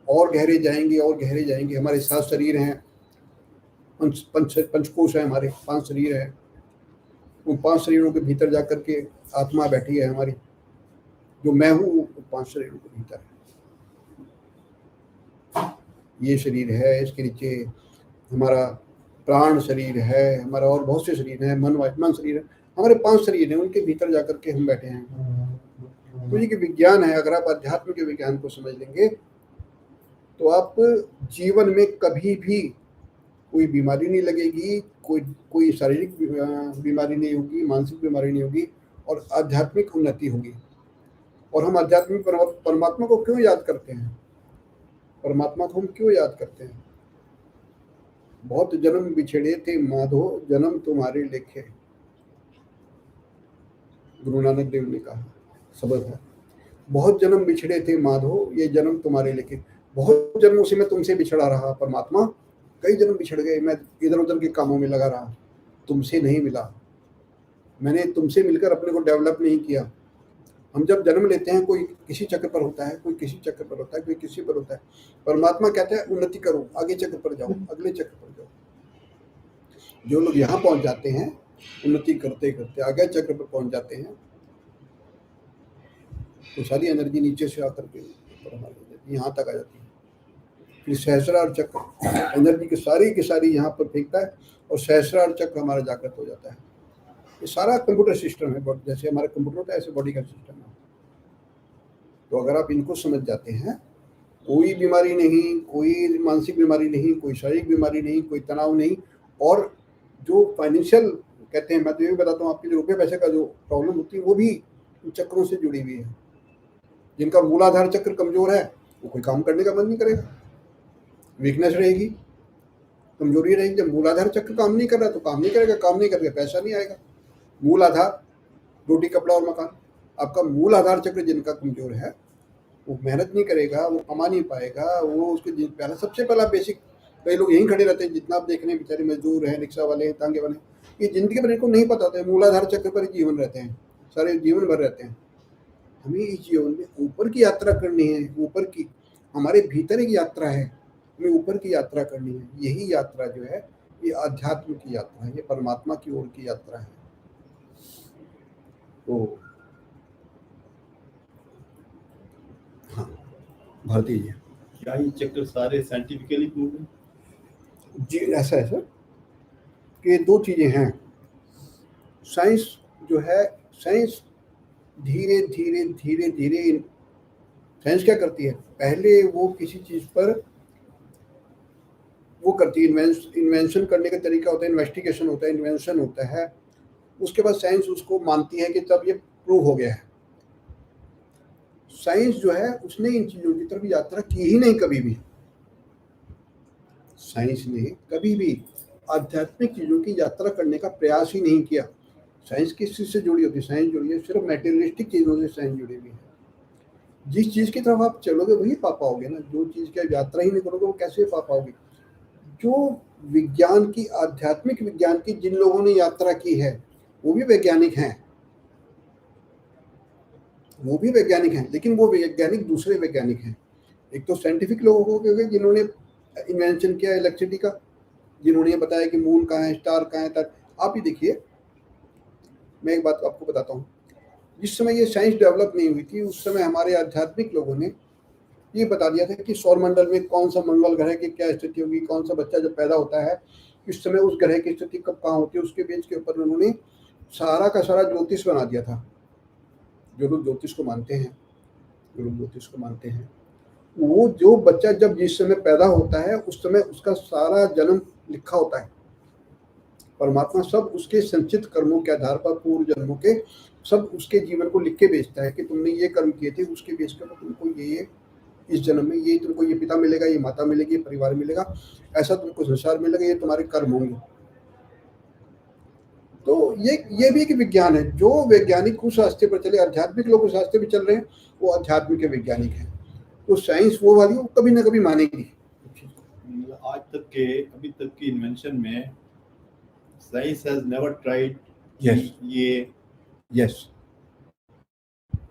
और गहरे जाएंगे, और गहरे जाएंगे। हमारे 7 शरीर हैं, पंचकोश है, हमारे 5 शरीर है। उन 5 शरीरों के भीतर जाकर के आत्मा बैठी है हमारी, जो मैं हूँ वो 5 शरीरों के भीतर है। ये शरीर है, इसके नीचे हमारा प्राण शरीर है, हमारा और बहुत से शरीर हैं, मन शरीर है, हमारे 5 शरीर हैं, उनके भीतर जाकर के हम बैठे हैं। तो ये विज्ञान है। अगर आप अध्यात्म के विज्ञान को समझ लेंगे तो आप जीवन में कभी भी कोई बीमारी नहीं लगेगी, कोई शारीरिक बीमारी नहीं होगी, मानसिक बीमारी नहीं होगी, और आध्यात्मिक उन्नति होगी। और हम आध्यात्मिक परमात्मा को क्यों याद करते हैं? परमात्मा को हम क्यों याद करते हैं? बहुत जन्म बिछड़े थे माधो, जन्म तुम्हारे लेखे, गुरु नानक देव ने कहा शब्द है। बहुत जन्म बिछड़े थे माधो, ये जन्म तुम्हारे लेखे। बहुत जन्मों से मैं तुमसे बिछड़ा रहा परमात्मा, कई जन्म बिछड़ गए, मैं इधर उधर के कामों में लगा रहा, तुमसे नहीं मिला, मैंने तुमसे मिलकर अपने को डेवलप नहीं किया। हम जब जन्म लेते हैं, कोई किसी चक्र पर होता है, कोई किसी चक्र पर होता है, कोई किसी पर होता है। परमात्मा कहता है उन्नति करो, आगे चक्र पर जाओ, अगले चक्र पर जाओ। जो लोग यहाँ पहुंच जाते हैं, उन्नति करते करते आगे चक्र पर पहुंच जाते हैं, तो सारी एनर्जी नीचे से आकर के ऊपर हमारी यहाँ तक आ जाती है। फिर सहस्रार चक्र एनर्जी की सारी यहाँ पर फेंकता है, और सहस्रार चक्र हमारा जागृत हो जाता है। ये सारा कंप्यूटर सिस्टम है, जैसे हमारे कंप्यूटर होता है ऐसे बॉडी का सिस्टम है। तो अगर आप इनको समझ जाते हैं, कोई बीमारी नहीं, कोई मानसिक बीमारी नहीं, कोई शारीरिक बीमारी नहीं, कोई तनाव नहीं, और जो फाइनेंशियल कहते हैं, मैं तो ये भी बताता हूँ, आपके जो रुपये पैसे का जो प्रॉब्लम होती है वो भी इन चक्रों से जुड़ी हुई है। जिनका मूलाधार चक्र कमजोर है वो कोई काम करने का मन नहीं करेगा, वीकनेस रहेगी, कमजोरी रहेगी। जब मूलाधार चक्र काम नहीं कर रहा तो काम नहीं करेगा, काम नहीं करके पैसा नहीं आएगा। मूल आधार रोटी कपड़ा और मकान। आपका मूल आधार चक्र जिनका कमजोर है वो मेहनत नहीं करेगा, वो कमा नहीं पाएगा, वो उसके पहला सबसे पहला बेसिक। कई लोग यहीं खड़े रहते हैं, जितना आप देख रहे हैं, बेचारे मजदूर हैं, रिक्शा वाले हैं, तांगे वाले, ये जिंदगी भर इनको नहीं पता होता है, मूलाधार चक्र पर जीवन रहते हैं, सारे जीवन भर रहते हैं। हमें इस जीवन में ऊपर की यात्रा करनी है, ऊपर की हमारे भीतर एक यात्रा है, हमें ऊपर की यात्रा करनी है। यही यात्रा जो है ये आध्यात्म की यात्रा है, ये परमात्मा की ओर की यात्रा है। तो हाँ भारती जी, क्या ये चक्र सारे साइंटिफिकली प्रूव है? जी ऐसा है सर कि दो चीज़ें हैं। साइंस जो है, साइंस धीरे धीरे धीरे धीरे साइंस क्या करती है, पहले वो किसी चीज़ पर वो करती है, इन्वेंशन करने का तरीका होता है, इन्वेस्टिगेशन होता है, इन्वेंशन होता है, उसके बाद साइंस उसको मानती है कि तब ये प्रूव हो गया है। साइंस जो है उसने इन चीज़ों की तरफ यात्रा की ही नहीं कभी भी। साइंस ने कभी भी आध्यात्मिक चीज़ों की यात्रा करने का प्रयास ही नहीं किया। साइंस किस चीज़ से जुड़ी होती है? साइंस जुड़ी है सिर्फ मैटेरियलिस्टिक चीज़ों से साइंस जुड़ी हुई है। जिस चीज़ की तरफ आप चलोगे वही पा पाओगे ना, जो चीज़ की यात्रा ही नहीं करोगे वो कैसे पा पाओगे? जो विज्ञान की, आध्यात्मिक विज्ञान की जिन लोगों ने यात्रा की है वो भी वैज्ञानिक हैं, वो भी वैज्ञानिक हैं, लेकिन वो वैज्ञानिक दूसरे वैज्ञानिक हैं। एक तो साइंटिफिक लोग हो गए जिन्होंने इन्वेंशन किया इलेक्ट्रिसिटी का, जिन्होंने ये बताया कि मून कहाँ है, स्टार कहाँ है। आप ही देखिए, मैं एक बात आपको बताता हूँ, जिस समय ये साइंस डेवलप नहीं हुई थी उस समय हमारे आध्यात्मिक लोगों ने ये बता दिया था कि सौरमंडल में कौन सा मंगल ग्रह की क्या स्थिति होगी, कौन सा बच्चा जब पैदा होता है इस समय उस ग्रह की स्थिति कब कहाँ होती है, उसके बेस के ऊपर उन्होंने सारा का सारा ज्योतिष बना दिया था। जो लोग ज्योतिष को मानते हैं, वो जो बच्चा जब जिस समय पैदा होता है उस समय उसका सारा जन्म लिखा होता है। परमात्मा सब उसके संचित कर्मों के आधार पर, पूर्व जन्मों के सब उसके जीवन को लिख के भेजता है कि तुमने ये कर्म किए थे, उसके बेस पर तुमको ये इस जन्म में ये तुमको ये पिता मिलेगा, ये माता मिलेगी, ये परिवार मिलेगा, ऐसा तुमको संसार मिलेगा, ये तुम्हारे कर्म होंगे। तो ये भी एक विज्ञान है। जो वैज्ञानिक उस रास्ते पर चले, आध्यात्मिक लोग उस रास्ते पर चल रहे हैं, वो आध्यात्मिक के वैज्ञानिक हैं। तो साइंस वो वाली वो कभी ना कभी मानेगी। आज तक के, अभी तक की इन्वेंशन में साइंस हैज नेवर ट्राइड ये यस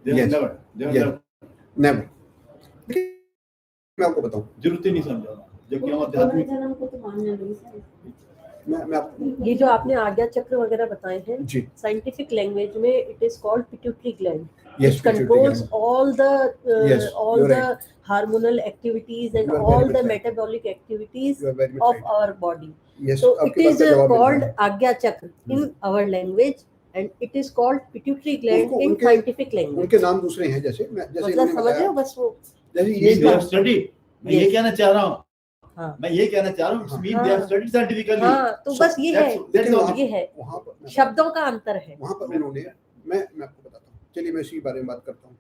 नेवर। मैं आपको बताऊं, जरूरत ही नहीं समझा, जबकि हम आध्यात्मिक मैं आपको ये जो आपने आज्ञा चक्र वगैरह बताए हैं, जी साइंटिफिक लैंग्वेज में it is called pituitary gland, Yes, which controls all Yes, the you're right. hormonal activities and You are all very the much right. metabolic activities You are very much of right. our body. Yes, So it आपकी is बात का जवाब called मिल रहा है। Agya Chakra in our language, and it is called pituitary gland उसको in उनके- scientific language. उनके नाम दूसरे हैं, जैसे मतलब इन्होंने समझ रहे बताया, हो, बस वो जैसे Means ये they have studied. मैं ये Yes. कहना चाह रहा हूँ, हाँ मैं ये कहना चाह रहा हूँ, हाँ। means they have हाँ। studied scientifically. हाँ, तो बस ये है, That's all. ये है, वहाँ पर शब्दों का अंतर है। वहाँ पर उन्होंने, मैं आपको बताता हूँ, चलिए मैं इसी बारे में बात करता हूँ।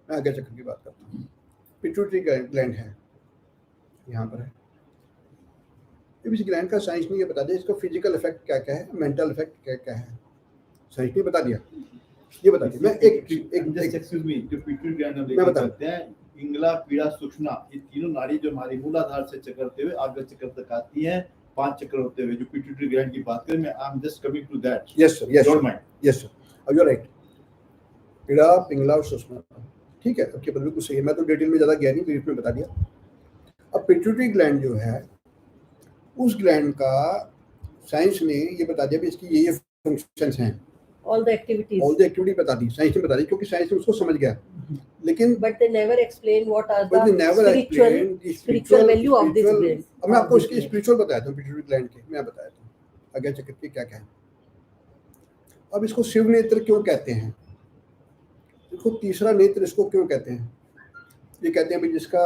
मैं आज्ञा चक्र की बात करता हूँ। पिट्यूटरी ग्लैंड है, यहाँ पर है। इस ग्लैंड का साइंस ने ये बता दिया, इसका फिजिकल इफेक्ट क्या क्या है, मेंटल इफेक्ट क्या क्या है, साइंस ने बता दिया, ये बता दिया। मैं Just excuse me, जो pituitary gland हम मैं लेकर बता- चलते हैं, पिंगला, पीड़ा, सूक्ष्मा, ये तीनों नाड़ी जो हमारी मूलाधार से चक्करते हुए आगे चक्कर तक आती हैं, 5 चक्कर होते हुए, जो पिट्यूटरी ग्लैंड की बात करें, मैं I am just coming to that. Yes sir, yes don't mind. Yes sir, अब यू राइट। पीड़ा, पिंगला और सुषमा, ठीक है, आपकी बात बिल्कुल सही है। मैं तो डिटेल में ज़्यादा गया नहीं, ब्रीफ में बता दिया। अब पिट्यूटरी ग्लैंड जो है, उस ग्लैंड का साइंस ने ये बता दिया कि इसकी ये फंक्शंस हैं, all the activities. All the activity बता दी, साइंस ने बता दी, क्योंकि साइंस ने उसको समझ गया। लेकिन But they never explain what are but they the never explain the spiritual value of this spiritual- brain. अब मैं आपको of this इसके brain. स्पिरिचुअल बताया था, पिट्यूटरी ग्लैंड के मैं बताया था आज्ञा चक्र के क्या क्या है। अब इसको शिव नेत्र क्यों कहते हैं, इसको तीसरा नेत्र इसको क्यों कहते हैं? ये कहते हैं भाई जिसका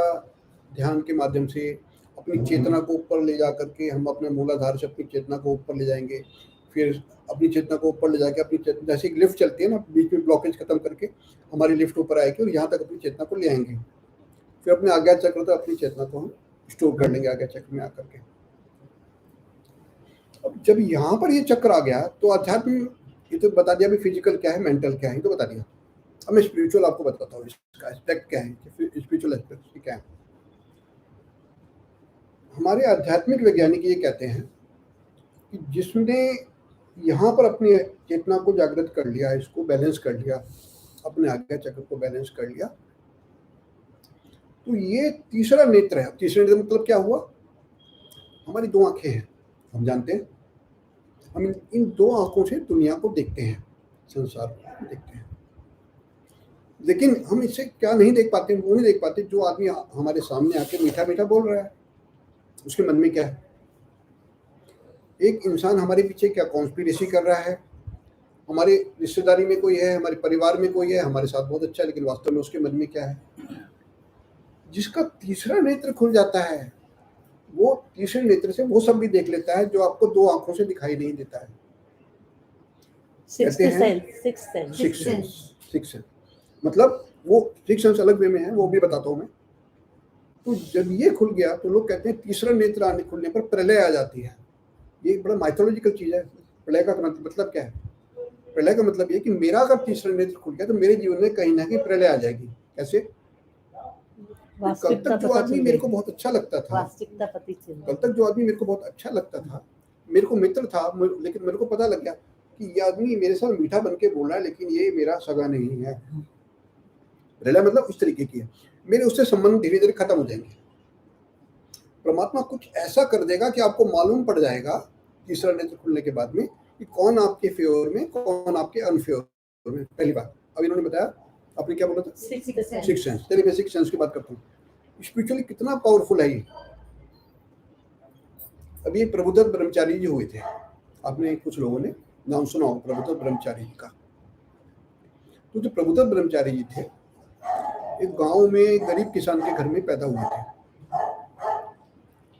ध्यान के माध्यम से अपनी चेतना को ऊपर ले जा करके हम अपने मूलाधार से अपनी चेतना को ऊपर ले जाएंगे, फिर अपनी चेतना को ऊपर ले जाके अपनी चेतना, जैसे एक लिफ्ट चलती है ना, बीच में ब्लॉकेज खत्म करके हमारी लिफ्ट ऊपर आएगी और यहाँ तक अपनी चेतना को ले आएंगे, फिर अपने आज्ञा चक्र तक अपनी चेतना को हम स्टोर कर लेंगे आज्ञा चक्र में आकर के। अब जब यहाँ पर ये चक्र आ गया तो अध्यात्म, ये तो बता दिया भी फिजिकल क्या है, मेंटल क्या है, ये तो बता दिया। अब मैं स्पिरिचुअल आपको बताता हूँ, इसका एस्पेक्ट क्या है, स्पिरिचुअल एस्पेक्ट क्या है। हमारे आध्यात्मिक वैज्ञानिक ये कहते हैं कि जिसने यहाँ पर अपनी चेतना को जागृत कर लिया, इसको बैलेंस कर लिया, अपने आज्ञा चक्र को बैलेंस कर लिया, तो ये तीसरा नेत्र है। तीसरा नेत्र मतलब क्या हुआ, हमारी 2 आंखें हैं, हम जानते हैं, हम इन 2 आंखों से दुनिया को देखते हैं, संसार को देखते हैं। लेकिन हम इससे क्या नहीं देख पाते, वो नहीं देख पाते जो आदमी हमारे सामने आके मीठा मीठा बोल रहा है, उसके मन में क्या है। एक इंसान हमारे पीछे क्या कॉन्स्पिरेसी कर रहा है, हमारे रिश्तेदारी में कोई है, हमारे परिवार में कोई है, हमारे साथ बहुत अच्छा है, लेकिन वास्तव में उसके मन में क्या है। जिसका तीसरा नेत्र खुल जाता है, वो तीसरे नेत्र से वो सब भी देख लेता है जो आपको 2 आंखों से दिखाई नहीं देता है। Sixth कहते हैं sense. सिक्स सेंस, मतलब वो 6 सेंस अलग वे में है, वो भी बताता हूँ मैं। तो जब ये खुल गया तो लोग कहते हैं तीसरा नेत्र आने खुलने पर प्रलय आ जाती है। ये एक बड़ा माइथोलॉजिकल चीज है। प्रलय का मतलब क्या है? प्रलय का मतलब ये कि मेरा अगर तीसरा नेत्र खुल गया तो मेरे जीवन में कहीं ना कहीं प्रलय आ जाएगी। कैसे? कल तक जो आदमी मेरे को बहुत अच्छा लगता था, कल तक जो आदमी मेरे को बहुत अच्छा लगता था, मेरे को मित्र था, लेकिन मेरे को पता लग गया कि ये आदमी मेरे साथ मीठा बन के बोल रहा है, लेकिन ये मेरा सगा नहीं है। प्रलय मतलब इस तरीके की है, मेरे उससे संबंध धीरे धीरे खत्म हो जाएंगे। परमात्मा कुछ ऐसा कर देगा कि आपको मालूम पड़ जाएगा तीसरा नेत्र खुलने के बाद में कि कौन आपके फेवर में, कौन आपके अनफेवर में। पहली बात, अब इन्होंने बताया, आपने क्या बोला था? 6 सेंस। चलिए मैं 6 सेंस की बात करता हूँ। स्पिरिचुअली कितना पावरफुल है ये। अभी एक प्रबुद्ध ब्रह्मचारी जी हुए थे, आपने कुछ लोगों ने नाम सुना हो प्रबुद्ध ब्रह्मचारी जी का। तो जो प्रबुद्ध ब्रह्मचारी जी थे, एक गांव में गरीब किसान के घर में पैदा हुए थे,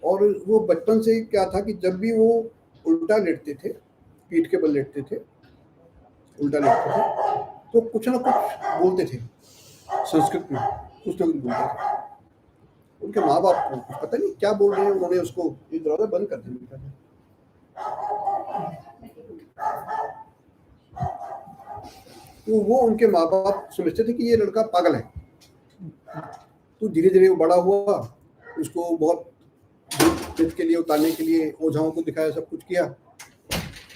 और वो बचपन से क्या था कि जब भी वो उल्टा लेटते थे, पीठ के बल लेटते थे, उल्टा लेटते थे, तो कुछ ना कुछ बोलते थे संस्कृत में, कुछ ना कुछ बोलते थे। उनके माँ बाप को कुछ पता नहीं क्या बोल रहे हैं, उन्होंने उसको ये दरवाजा बंद कर दिया। तो वो उनके माँ बाप समझते थे कि ये लड़का पागल है। तो धीरे धीरे वो बड़ा हुआ, उसको बहुत चित के लिए उतारने के लिए ओझाओं को दिखाया, सब कुछ किया,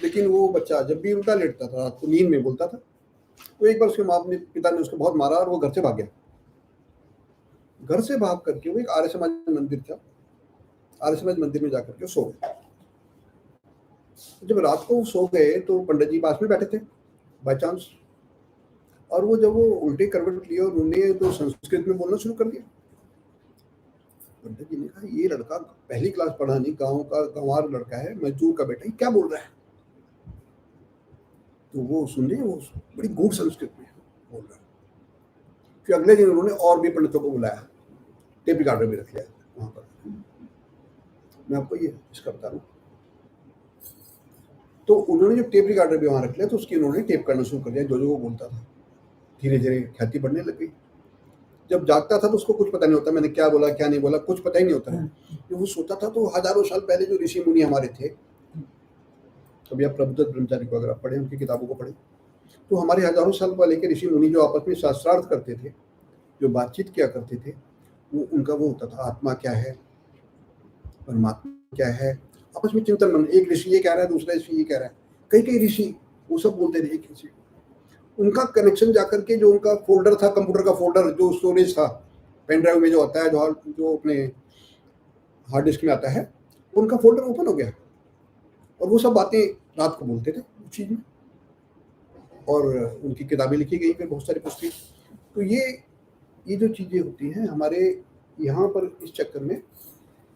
लेकिन वो बच्चा जब भी उल्टा लेटता था, रात को नींद में बोलता था। तो एक बार उसके पिता ने उसको बहुत मारा और वो घर से भाग गया। घर से भाग करके वो एक आर्य समाज मंदिर था, आर्य समाज मंदिर में जाकर के सो गए। जब रात को सो गए तो पंडित जी पास में बैठे थे बाय चांस, और वो जब वो उल्टे करवट लिए और उन्होंने तो संस्कृत में बोलना शुरू कर दिया। पंडित जी ने कहा, ये लड़का पहली क्लास पढ़ा नहीं, गांव का गंवार लड़का है, मजदूर का बेटा, क्या बोल रहा है? तो वो सुन रहे, वो बड़ी गूढ़ संस्कृत में बोल रहा है। फिर अगले दिन उन्होंने और भी पंडितों को बुलाया, टेप रिकॉर्डर भी रख लिया वहां पर। मैं आपको ये इसका बता रहा हूँ। तो उन्होंने जो टेप रिकॉर्डर भी वहां रख लिया, तो उसकी उन्होंने टेप करना शुरू कर दिया, जो जो वो बोलता था। धीरे धीरे ख्याति बढ़ने लग गई। जब जागता था तो उसको कुछ पता नहीं होता मैंने क्या बोला क्या नहीं बोला, कुछ पता ही नहीं होता है। जब वो सोता था तो हजारों साल पहले जो ऋषि मुनि हमारे थे, कभी आप प्रबुद्ध ब्रह्मचारी को अगर आप पढ़े, उनकी किताबों को पढ़े, तो हमारे हजारों साल पहले के ऋषि मुनि जो आपस में शास्त्रार्थ करते थे, जो बातचीत किया करते थे, वो उनका वो होता था, आत्मा क्या है, परमात्मा क्या है, आपस में चिंतन मन, एक ऋषि ये कह रहा है, दूसरा ऋषि ये कह रहा है, कई ऋषि वो सब बोलते थे एक ऋषि। उनका कनेक्शन जाकर के जो उनका फोल्डर था, कंप्यूटर का फोल्डर जो स्टोरेज था पेन ड्राइव में जो आता है, जो अपने हार्ड डिस्क में आता है, उनका फोल्डर ओपन हो गया और वो सब बातें रात को बोलते थे उस चीज में, और उनकी किताबें लिखी गई फिर बहुत सारी पुस्तकें। तो ये जो चीजें होती हैं हमारे यहाँ पर, इस चक्कर में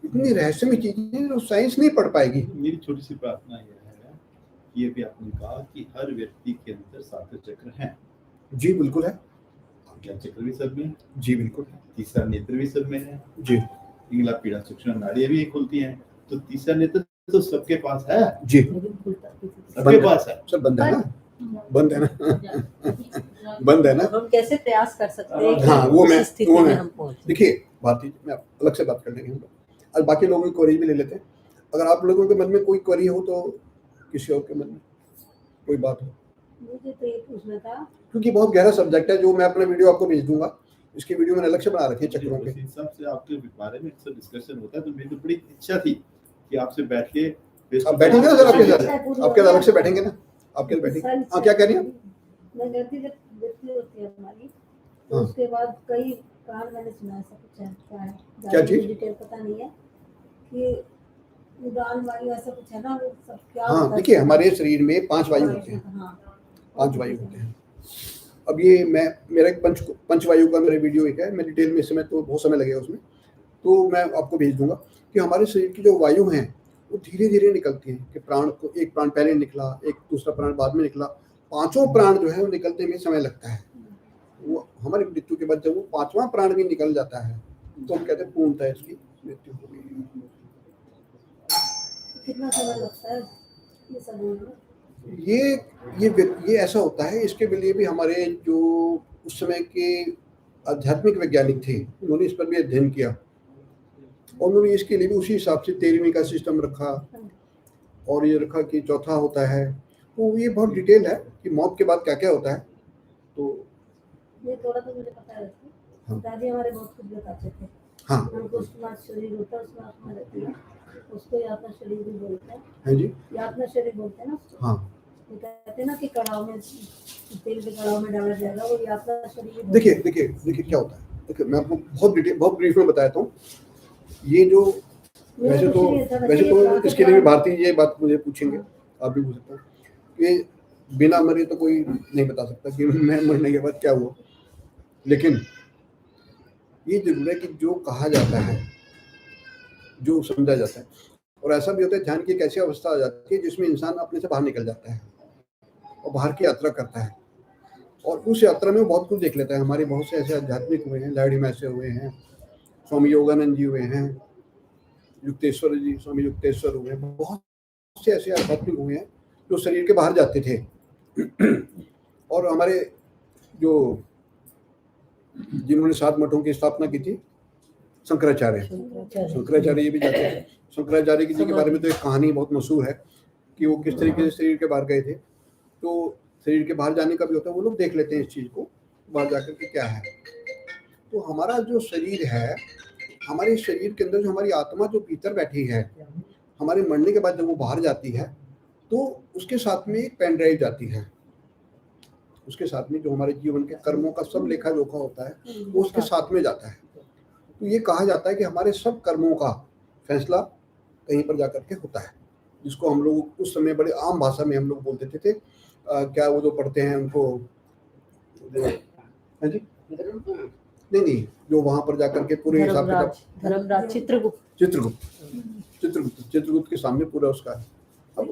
इतनी रहस्यमय चीजें जो साइंस नहीं पढ़ पाएगी। मेरी छोटी सी प्रार्थना यह है, ये भी आपने कहा कि हर व्यक्ति के अंदर 7 चक्र हैं। जी बिल्कुल है। आज्ञा चक्र भी सब में है, जी बिल्कुल है। तीसरा नेत्र भी सब में है जी। पिंगला पीड़ा सूक्ष्म नाड़ियां भी खुलती हैं, तो तीसरा नेत्र तो सबके पास है। जी सबके पास है। सर बंद है ना, बंद है ना बंद है ना। हम कैसे प्रयास कर सकते हैं? हाँ, वो मैं स्थिति में हम पहुंचे। देखिए भारती में अलग से बात कर लेंगे हम लोग, और बाकी लोगों की क्वेरी भी ले लेते हैं। अगर आप लोगों के मन में कोई क्वेरी हो तो किसी और के मन में कोई बात हो। मुझे तो ये पूछना था, क्योंकि बहुत गहरा सब्जेक्ट है, जो मैं अपना वीडियो आपको भेज दूंगा, इसकी वीडियो मैंने अलग से बना रखी है चक्रों के। सबसे आपके बारे में अक्सर डिस्कशन होता है, तो मेरी तो बड़ी इच्छा थी कि आपसे बैठ के आप बैठेंगे ना सर आपके साथ, आपके साथ अलग से बैठेंगे ना, आपके साथ बैठेंगे। हाँ क्या कह रही हैं? मैं व्यक्तिगत व्यक्ति होती है हमारी, तो हाँ। उसके बाद कई कारण मैंने सुना है, सब कुछ है, क्या है क्या चीज? डिटेल पता नहीं है कि उड़ान वायु ऐसा कुछ है ना, वो सब क्या हाँ होता है? देखिए, हमारे शरीर में 5 वायु होते हैं। हाँ, 5 वायु होते हैं। अब ये मेरा एक पंच वायु का मेरा वीडियो एक है, मैं डिटेल में इस समय तो बहुत समय लगेगा उसमें, तो मैं आपको भेज दूंगा कि हमारे शरीर की जो वायु हैं वो धीरे धीरे निकलती हैं, कि प्राण को एक प्राण पहले निकला, एक दूसरा प्राण बाद में निकला, 5 प्राण जो है वो निकलने में समय लगता है। वो हमारी मृत्यु के बाद जब वो 5वां प्राण भी निकल जाता है तो हम कहते हैं पूर्णतः इसकी मृत्यु हो गई। कितना समय लगता है ये सब होने में? ये ऐसा होता है, इसके लिए भी हमारे जो उस समय के आध्यात्मिक वैज्ञानिक थे, उन्होंने इस पर भी अध्ययन किया और उन्होंने इसके लिए भी उसी हिसाब से 13वीं का सिस्टम रखा और ये रखा कि चौथा होता है। तो ये बहुत डिटेल है कि मौत के बाद क्या क्या होता है। तो ये थोड़ा तो मुझे पता है। हाँ। दादी हमारे बहुत कुछ बताते थे। हाँ हमको उसमें शरीर होता है, उसमें आत्मा रहती है, उसको यात्रा शरीर भी बोलते हैं। है जी, यात्रा शरीर बोलते हैं ना उसको। हाँ ये कहते हैं ना कि कड़ाव में तेल के कड़ाव में डाला जाएगा, वो यात्रा शरीर। देखिए क्या होता है। देखिए मैं आपको बहुत ब्रीफ में बताता हूँ। ये जो वैसे तो इसके लिए भी भारतीय ये बात मुझे पूछेंगे, आप भी पूछ सकते हैं कि बिना मरे तो कोई नहीं बता सकता कि मैं मरने के बाद क्या हुआ, लेकिन ये जरूर है कि जो कहा जाता है, जो समझा जाता है, और ऐसा भी होता है ध्यान की एक ऐसी अवस्था आ जाती है जिसमें इंसान अपने से बाहर निकल जाता है और बाहर की यात्रा करता है और उस यात्रा में वो बहुत कुछ देख लेता है। हमारे बहुत से ऐसे आध्यात्मिक हुए हैं, लाड़ी मैसे हुए हैं, स्वामी योगानंद जी हुए हैं, युक्तेश्वर जी, स्वामी युक्तेश्वर हुए हैं, बहुत से ऐसे आध्यात्मिक हुए हैं जो शरीर के बाहर जाते थे। और हमारे जो जिन्होंने 7 मठों की स्थापना की थी, शंकराचार्य ये भी जाते हैं। शंकराचार्य जी के बारे में तो एक कहानी बहुत मशहूर है कि वो किस तरीके से शरीर के बाहर गए थे। तो शरीर के बाहर जाने का भी होता है, वो लोग देख लेते हैं इस चीज को, बाहर जाकर के क्या है। तो हमारा जो शरीर है, हमारे शरीर के अंदर जो हमारी आत्मा जो भीतर बैठी है, हमारे मरने के बाद जब वो बाहर जाती है तो उसके साथ में एक पेन ड्राइव जाती है, उसके साथ में जो हमारे जीवन के कर्मों का सब लेखा जोखा होता है वो उसके साथ में जाता है। तो ये कहा जाता है कि हमारे सब कर्मों का फैसला कहीं पर जाकर के होता है, जिसको हम लोग उस समय बड़े आम भाषा में हम लोग बोलते थे क्या वो जो पढ़ते हैं उनको, हाँ जी नहीं जो वहां पर जाकर के पूरे हिसाब से धर्मराज चित्रगुप्त के सामने पूरा उसका है। अब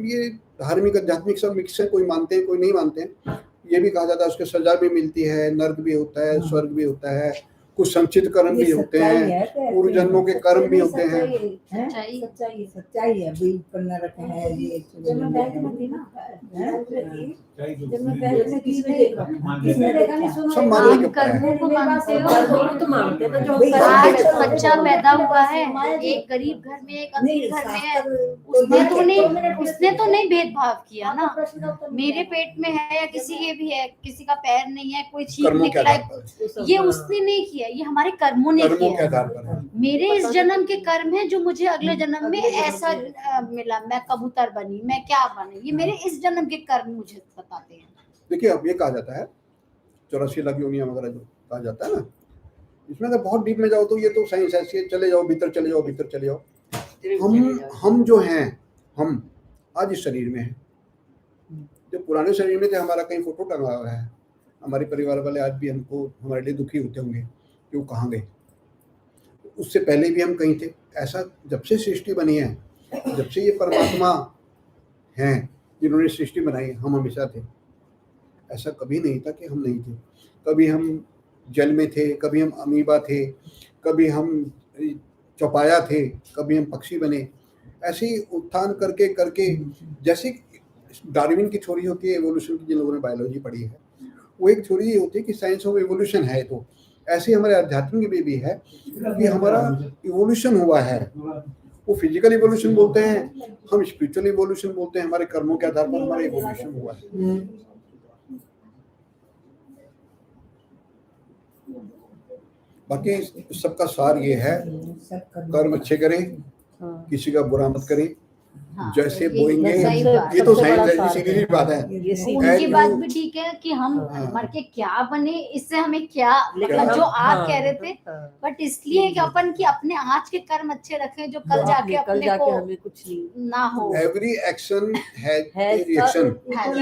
ये धार्मिक आध्यात्मिक सब मिक्स है, कोई मानते हैं कोई नहीं मानते हैं। ये भी कहा जाता है उसके सजा भी मिलती है, नर्क भी होता है, स्वर्ग भी होता है, कुछ संचित कर्म भी होते हैं, पूर्व जन्मों के कर्म भी होते हैं। सच्चाई है भी पन्ना रखे हैं ये जब मैं बैंक में थी ना, सब मानने के ऊपर है। कर्मों को मानते हो, तो मानते हैं जो आज बच्चा पैदा हुआ है, एक गरीब घर में एक अमीर घर में है, उसने तो नहीं भेदभाव किया ना। मेरे पेट में है या किसी के भी है, किसी का पैर नहीं है, कोई छींक कर्मों के निकला आधार है, पर। ये उसने नहीं किया किया, ये हमारे कर्मों ने कर्मों के किया आधार है। पर है। मेरे इस जन्म के कर्म है जो मुझे अगले जन्म में ऐसा मिला, मैं कबूतर बनी, मैं क्या बनी, ये मेरे इस जन्म के कर्म मुझे बताते हैं। देखिए अब ये कहा जाता है 84 लाख योनियां वगैरह जो कहा जाता है ना, इसमें अगर बहुत डीप में जाओ तो ये तो साइंस ऐसी है, चले जाओ भीतर चले जाओ, भीतर चले जाओ। हम जो हैं, हम आज इस शरीर में हैं, जो पुराने शरीर में थे हमारा कहीं फोटो टंगा हुआ है, हमारे परिवार वाले आज भी हमको हमारे लिए दुखी होते होंगे कि वो कहाँ गए, उससे पहले भी हम कहीं थे। ऐसा जब से सृष्टि बनी है, जब से ये परमात्मा हैं जिन्होंने सृष्टि बनाई, हम हमेशा थे। ऐसा कभी नहीं था कि हम नहीं थे। कभी हम जल में थे, कभी हम अमीबा थे, कभी हम चौपाया थे, कभी हम पक्षी बने। ऐसे ही उत्थान करके करके, जैसे डार्विन की थ्योरी होती है एवोल्यूशन की, जिन लोगों ने बायोलॉजी पढ़ी है, वो एक थ्योरी ये होती है कि साइंस ऑफ एवोल्यूशन है। तो ऐसे हमारे आध्यात्मिक में भी है कि हमारा इवोल्यूशन हुआ है। वो फिजिकल इवोल्यूशन बोलते हैं, हम स्पिरिचुअल इवोल्यूशन बोलते हैं। हमारे कर्मों के आधार पर हमारा इवोल्यूशन हुआ है। बाकी सबका सार ये है, कर्म अच्छे करें, किसी का बुरा मत करें, हाँ, जैसे ये बोएंगे। सही बात। ये तो सबसे साइंस बड़ा है, सार सीधी सी बात है। उनकी बात भी ठीक है कि हम हाँ। मर के क्या बने, इससे हमें क्या, लेकिन मतलब हम- जो आप हाँ, कह रहे थे, बट इसलिए कि अपन की अपने आज के कर्म अच्छे रखें जो कल जाके अपने को हमें कुछ नहीं ना हो। Every action has a Has a- reaction,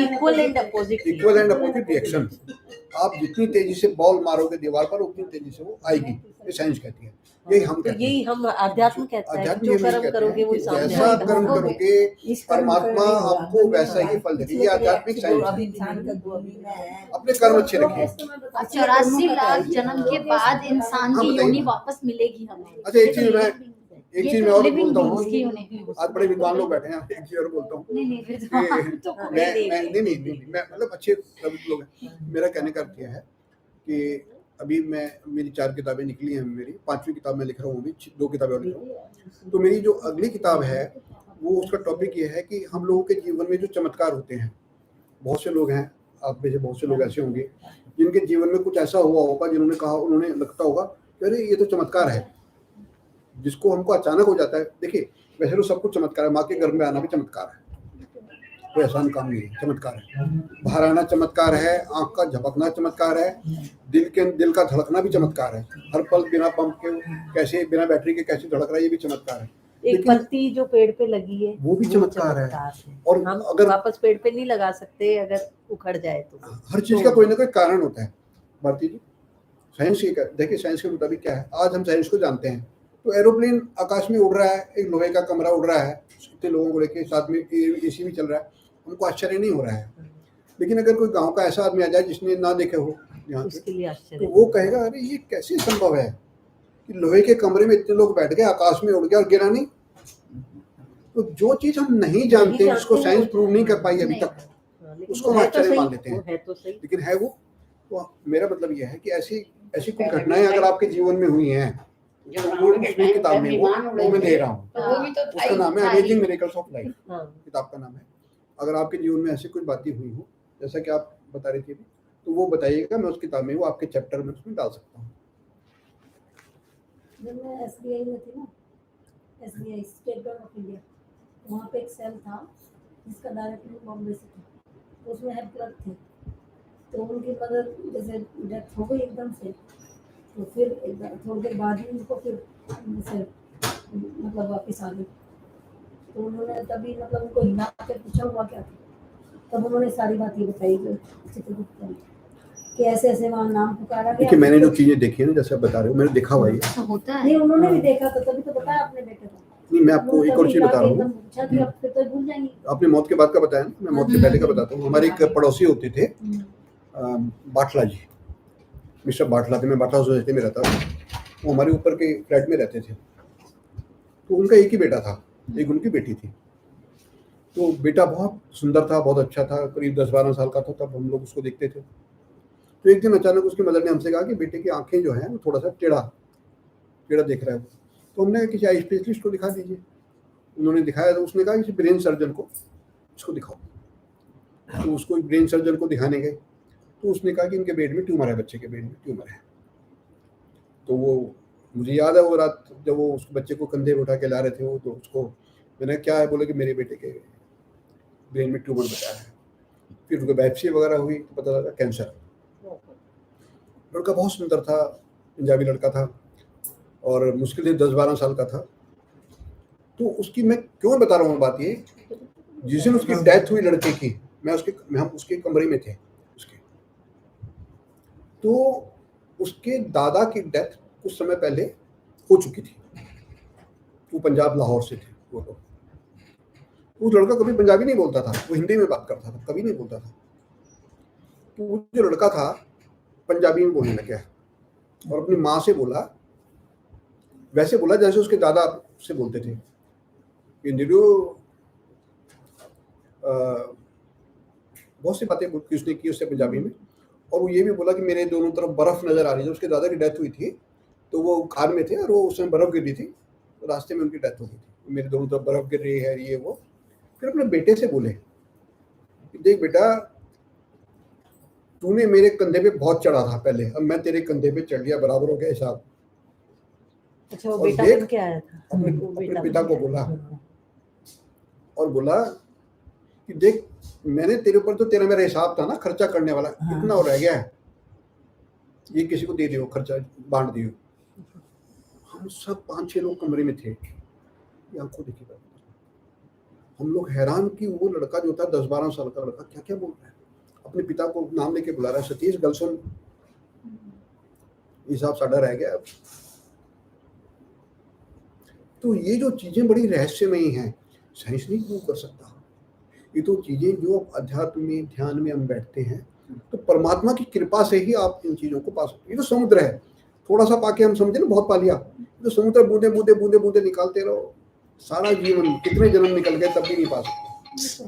equal and opposite equal and opposite reaction. आप जितनी तेजी से बॉल मारोगे दीवार पर, उतनी तेजी से वो आएगी। ये साइंस कहती है, यही हम तो कहते हैं। यही हम अध्यात्म कहता है अध्यात्म कि जो ये नहीं कर्म कहते करोगे हैं वही कि सामने जैसा आएगा। कर्म करोगे परमात्मा आपको वैसा ही फल देगा। ये आध्यात्मिक साइंस है। इंसान का दुनिया में है। अपने कर्म अच्छे रखिए। 84 लाख जन्म के बाद इंसान की योनि वापस मिलेगी हमें। अच्छा एक चीज मैं और लिविंग बोलता बींग्स हूँ, की योनि। आज बड़े विद्वान लोग बैठे हैं, एक चीज और बोलता हूँ। नहीं फिर कि तो नहीं, मैं मतलब अच्छे प्रबुद्ध लोग हैं। मेरा कहने का अर्थ यह है कि अभी मेरी 4 किताबें निकली हैं, मेरी 5वीं किताब में लिख रहा हूँ, अभी 2 किताबें और लिख रहा हूँ। तो मेरी जो अगली किताब है वो, उसका टॉपिक ये है कि हम लोगों के जीवन में जो चमत्कार होते हैं। बहुत से लोग हैं, आप में से बहुत से लोग ऐसे होंगे जिनके जीवन में कुछ ऐसा हुआ होगा, जिन्होंने कहा, उन्होंने लगता होगा कि अरे ये तो चमत्कार है, जिसको हमको अचानक हो जाता है। देखिए वैसे तो सब कुछ चमत्कार है, माँ के गर्भ में आना भी चमत्कार है, कोई आसान काम नहीं है, चमत्कार है। बाहर आना चमत्कार है, आंख का झपकना चमत्कार है, दिल का धड़कना भी चमत्कार है। हर पल बिना पंप के कैसे, बिना बैटरी के कैसे धड़क रहा है, ये भी चमत्कार है। एक लेकिन पत्ती जो पेड़ पे लगी है वो भी चमत्कार है। और हम अगर वापस पेड़ पे नहीं लगा सकते अगर उखड़ जाए तो। हर चीज का कोई ना कोई कारण होता है। भारती जी, साइंस ये देखिए, साइंस के मुताबिक क्या है, आज हम साइंस को जानते हैं। तो एरोप्लेन आकाश में उड़ रहा है, एक लोहे का कमरा उड़ रहा है, इतने लोगों को लेके, साथ में एसी भी चल रहा है, हमको आश्चर्य नहीं हो रहा है। लेकिन अगर कोई गांव का ऐसा आदमी आ जाए जिसने ना देखे हो यहाँ पे, उसके लिए तो आश्चर्य। वो कहेगा अरे ये कैसे संभव है कि लोहे के कमरे में इतने लोग बैठ गए, आकाश में उड़ गया और गिरा नहीं। तो जो चीज हम नहीं जानते, जिसको साइंस प्रूव नहीं कर पाई अभी तक, उसको हम आश्चर्य मान लेते हैं। है तो सही। लेकिन है वो। तो मेरा मतलब यह है कि ऐसी कुछ घटनाएं अगर आपके जीवन में हुई हैं, तो वो उसमें किताब में वो मैं दे रहा हूँ। उसका नाम है अमेजिंग मिरेकल्स ऑफ लाइफ, किताब का नाम है। अगर आपके जीवन में ऐसी कुछ बातें हुई हो, जैसा कि आप बता रही थी, तो वो बताइएगा, मैं उस किताब में वो आपके चैप्टर में उसमें डाल सकता हूँ। जब मैं SBI में थी ना, SBI state bank of India, वहाँ पे एक सेल था जिसका डायरेक्टर बॉम्बे से था, तो उसमें हेड क्लर्क थे। तो उनकी मदर जैसे डेथ हो गई एकदम से, तो फिर एकदम थोड़ी देर बाद ही उनको फिर जैसे मतलब वापस आ गई। तो उन्होंने तभी मतलब उनको हिला के पूछा हुआ क्या था, तब उन्होंने सारी बात ये बताई चित्रगुप्त ने कि ऐसे ऐसे वहाँ नाम पुकारा गया। देखिए मैंने जो चीजें देखी है ना, जैसे आप बता रहे हो, मैंने देखा हुआ है। तो होता है। नहीं, उन्होंने भी देखा था, तभी तो बताया अपने बेटे को। नहीं, मैं आपको एक और चीज बता रहा हूँ। पूछा कि अब फिर तो भूल जाएंगे। आपने मौत के बाद का बताया ना, मैं मौत के पहले का बताता हूँ। हमारे एक पड़ोसी होते थे, बाटला जी, मिस्टर बाटला थे। मैं बाटला सोसाइटी में रहता था, वो हमारे ऊपर के फ्लैट में रहते थे। तो उनका एक ही बेटा था, एक उनकी बेटी थी। तो बेटा बहुत सुंदर था, बहुत अच्छा था, करीब 10-12 साल का था तब हम लोग उसको देखते थे। तो एक दिन अचानक उसकी मदर ने हमसे कहा कि बेटे की आंखें जो हैं वो थोड़ा सा टेढ़ा देख रहा है। तो हमने किसी आई स्पेशलिस्ट को दिखा दीजिए। उन्होंने दिखाया, तो उसने कहा किसी ब्रेन सर्जन को इसको दिखाओ। तो उसको ब्रेन सर्जन को दिखाने गए, तो उसने कहा कि इनके पेट में ट्यूमर है, बच्चे के पेट में ट्यूमर है। तो वो मुझे याद है वो रात जब वो उस बच्चे को कंधे पे उठा के ला रहे थे वो, तो उसको मैंने क्या है बोले कि मेरे बेटे के ब्रेन में ट्यूमर बताया है। फिर उनको बायोप्सी वगैरह हुई तो पता लगा कैंसर। लड़का बहुत सुंदर था, पंजाबी लड़का था और मुश्किल से 10-12 साल का था। तो उसकी मैं क्यों बता रहा हूँ बात ये, जिस दिन उसकी डेथ हुई लड़के की, हम उसके कमरे में थे उसके, तो उसके दादा की डेथ कुछ समय पहले हो चुकी थी। वो पंजाब लाहौर से थे वो लोग। वो लड़का कभी पंजाबी नहीं बोलता था, वो हिंदी में बात करता था, कभी नहीं बोलता था। तो वो जो लड़का था पंजाबी में बोलने लग गया और अपनी माँ से बोला, वैसे बोला जैसे उसके दादा से बोलते थे कि नीरू, बहुत सी बातें उसने की उससे पंजाबी में। और वो ये भी बोला कि मेरे दोनों तरफ बर्फ नजर आ रही है। जब उसके दादा की डेथ हुई थी तो वो कार में थे और वो उस समय बर्फ गिर रही थी, तो रास्ते में उनकी डेथ हो गई थी। मेरे दोनों तरफ बर्फ गिर रही है, ये वो। फिर अपने बेटे से बोले कि देख बेटा, तूने मेरे कंधे पे बहुत चढ़ा था पहले, अब मैं तेरे कंधे पे चढ़ गया, बराबर हो गया हिसाब। अच्छा, वो और बेटा देख, बन के आया था। अपने पिता को बोला और बोला कि देख, मैंने तेरे ऊपर तो तेरा मेरा हिसाब था ना खर्चा करने वाला, कितना हो रह गया है, ये किसी को दे दियो, खर्चा बांट दियो। हम सब 5-6 लोग कमरे में थे, ये आंखों देखी बात। हम लोग हैरान कि वो लड़का जो था 10-12 साल का लड़का क्या क्या बोल रहा है, अपने पिता को नाम लेके बुला रहा है, सतीश गल सुन, हिसाब साडा रह गया। तो ये जो चीजें बड़ी रहस्यमयी हैं, साइंस नहीं प्रूव कर सकता। ये तो चीजें जो अध्यात्म में, ध्यान में हम बैठते हैं, तो परमात्मा की कृपा से ही आप इन चीजों को पा सकते। ये तो समुद्र है, थोड़ा सा पाके हम समझे ना बहुत पा लिया, तो समुद्र बूंदे बूंदे बूंदे बूंदे निकालते रहो, सारा जीवन कितने जन्म निकल गए तब भी नहीं पा सकते।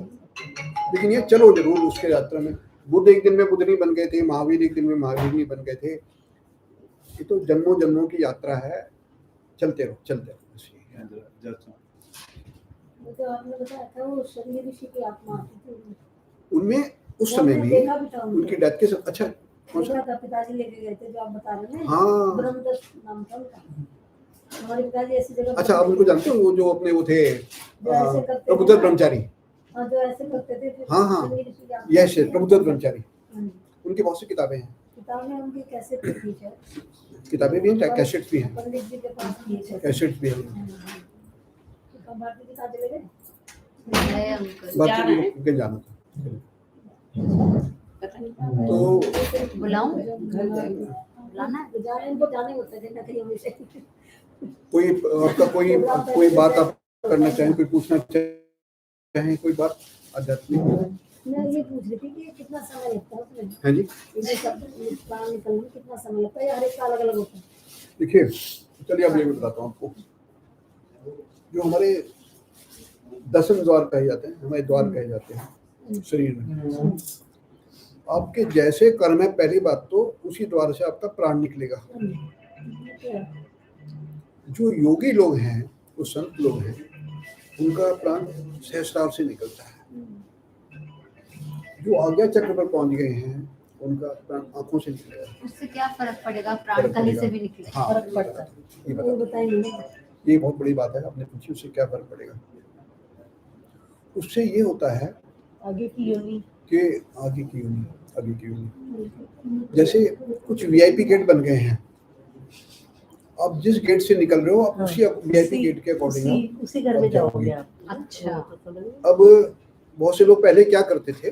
लेकिन ये चलो जरूर उसके यात्रा में। बुद्ध एक दिन में बुद्ध नहीं बन गए थे, महावीर एक दिन में महावीर नहीं बन गए थे। ये तो जन्मों जन्मों की यात्रा है, चलते रहो चलते रहो। तो आपने बताया था वो शरीर ऋषि की आत्मा आती थी उनमें उस समय में उनकी डेथ के सब। अच्छा, कौन सा था? पिताजी लेके गए थे जो आप बता रहे हैं, हाँ, ब्रह्मदस नाम था उनका। हमारे पिताजी ऐसी जगह। अच्छा, आप उनको जानते हो? वो जो अपने वो थे प्रबुद्ध ब्रह्मचारी। हाँ, जो ऐसे करते थे। हाँ हाँ, यस, प्रबुद्ध ब्रह्मचारी। उनकी बहुत सी किताबें हैं। किताबें उनकी कैसे थी है, किताबें भी हैं, कैसेट्स भी हैं, पंडित जी के पास थी कैसेट्स भी हैं। भारतीय किताब ले गए बाकी उनके जाना था। तो बुलाऊं? बुलाना जाने उनको जाने होते थे ना कहीं हमेशा। कोई आपका कोई बात आप करना चाहें, कोई पूछना चाहें, कोई बात आध्यात्मिक? मैं ये पूछ रही थी कि कितना समय लगता है उसमें? हाँ जी, ये सब प्राण निकलने में कितना समय लगता है या हर एक का अलग अलग होता है? देखिए, चलिए अब ये मैं बताता हूँ आपको। जो हमारे 10 द्वार कहे जाते हैं, हमारे द्वार कहे जाते हैं शरीर में। आपके जैसे कर्म है, पहली बात तो उसी द्वार से आपका प्राण निकलेगा। जो योगी लोग हैं, जो संत लोग हैं, उनका प्राण सहस्रार से निकलता है। जो आज्ञा चक्र पर पहुंच गए हैं, उनका प्राण आंखों से निकलेगा। उससे क्या फर्क पड़ेगा? प्राण कहीं से भी निकले। हाँ, फर्क पड़ता है, ये वो बताएंगे। ये बहुत बड़ी बात है, आपने पूछी, उससे क्या फर्क पड़ेगा? उससे ये होता है आगे की योनि कि आगे की योनि। जैसे कुछ वीआईपी गेट बन गए हैं, आप जिस गेट से निकल रहे हो, आप उसी वीआईपी गेट के अकॉर्डिंग उसी घर में जाओगे आप। अच्छा, अब बहुत से लोग पहले क्या करते थे,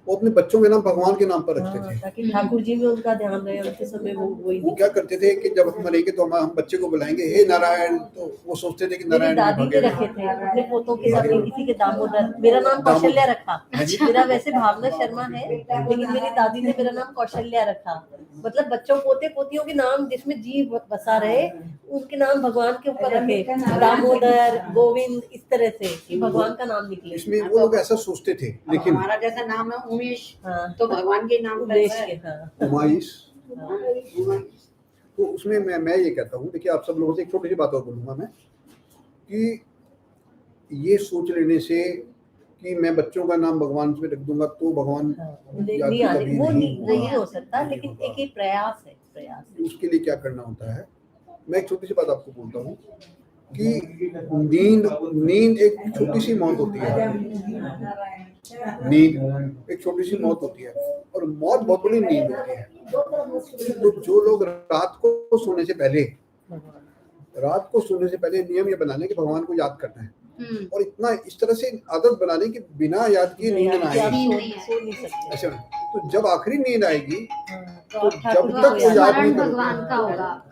वो अपने बच्चों के नाम भगवान के नाम पर रखते थे, ताकि ठाकुर जी में उनका ध्यान रहे। उनके समय वो क्या करते थे कि जब हम मरेंगे तो हम बच्चे को बुलाएंगे, हे नारायण, तो वो सोचते थे कि नारायण दादी ने रखे थे अपने पोतों के साथ, किसी के दामोदर। मेरा नाम कौशल्या रखा। मेरा वैसे भावना शर्मा है, लेकिन मेरी दादी ने मेरा नाम कौशल्या रखा। मतलब बच्चों पोते पोतियों के नाम जिसमें जीव बसा रहे, उनके नाम भगवान के ऊपर रखे, दामोदर, गोविंद, इस तरह से कि भगवान का नाम निकले। इसमें वो लोग ऐसा सोचते थे, लेकिन हमारा जैसा नाम है उमेश, हाँ, तो भगवान के नाम पर उमेश है। के, हाँ। उमाइस। तो उसमें मैं ये कहता हूँ, देखिए आप सब लोगों से एक छोटी सी बात और बोलूँगा मैं, कि ये सोच लेने से कि मैं बच्चों का नाम भगवान पे रख दूंगा तो भगवान याद नहीं आने कभी वो नहीं नहीं होगा। हो सकता, लेकिन एक ही प्रयास है, प्रयास है। उसके लिए क्या करना होता है, मैं एक छोटी सी बात आपको बोलता हूँ कि नींद एक छोटी सी मौत होती है। नींद एक छोटी सी मौत होती है और मौत बहुत बड़ी नींद होती है। तो जो लोग रात को सोने से पहले नियम ये बनाने कि भगवान को याद करना है और इतना इस तरह से आदत बनाने कि बिना याद किए नींद ना कि आप आए। सो नहीं सकते। ऐसे तो जब आखिरी नींद आएगी हाँ, तो ठाकुर जब जी तक को वो याद याद स्मरण नहीं करोगे भगवान का होगा।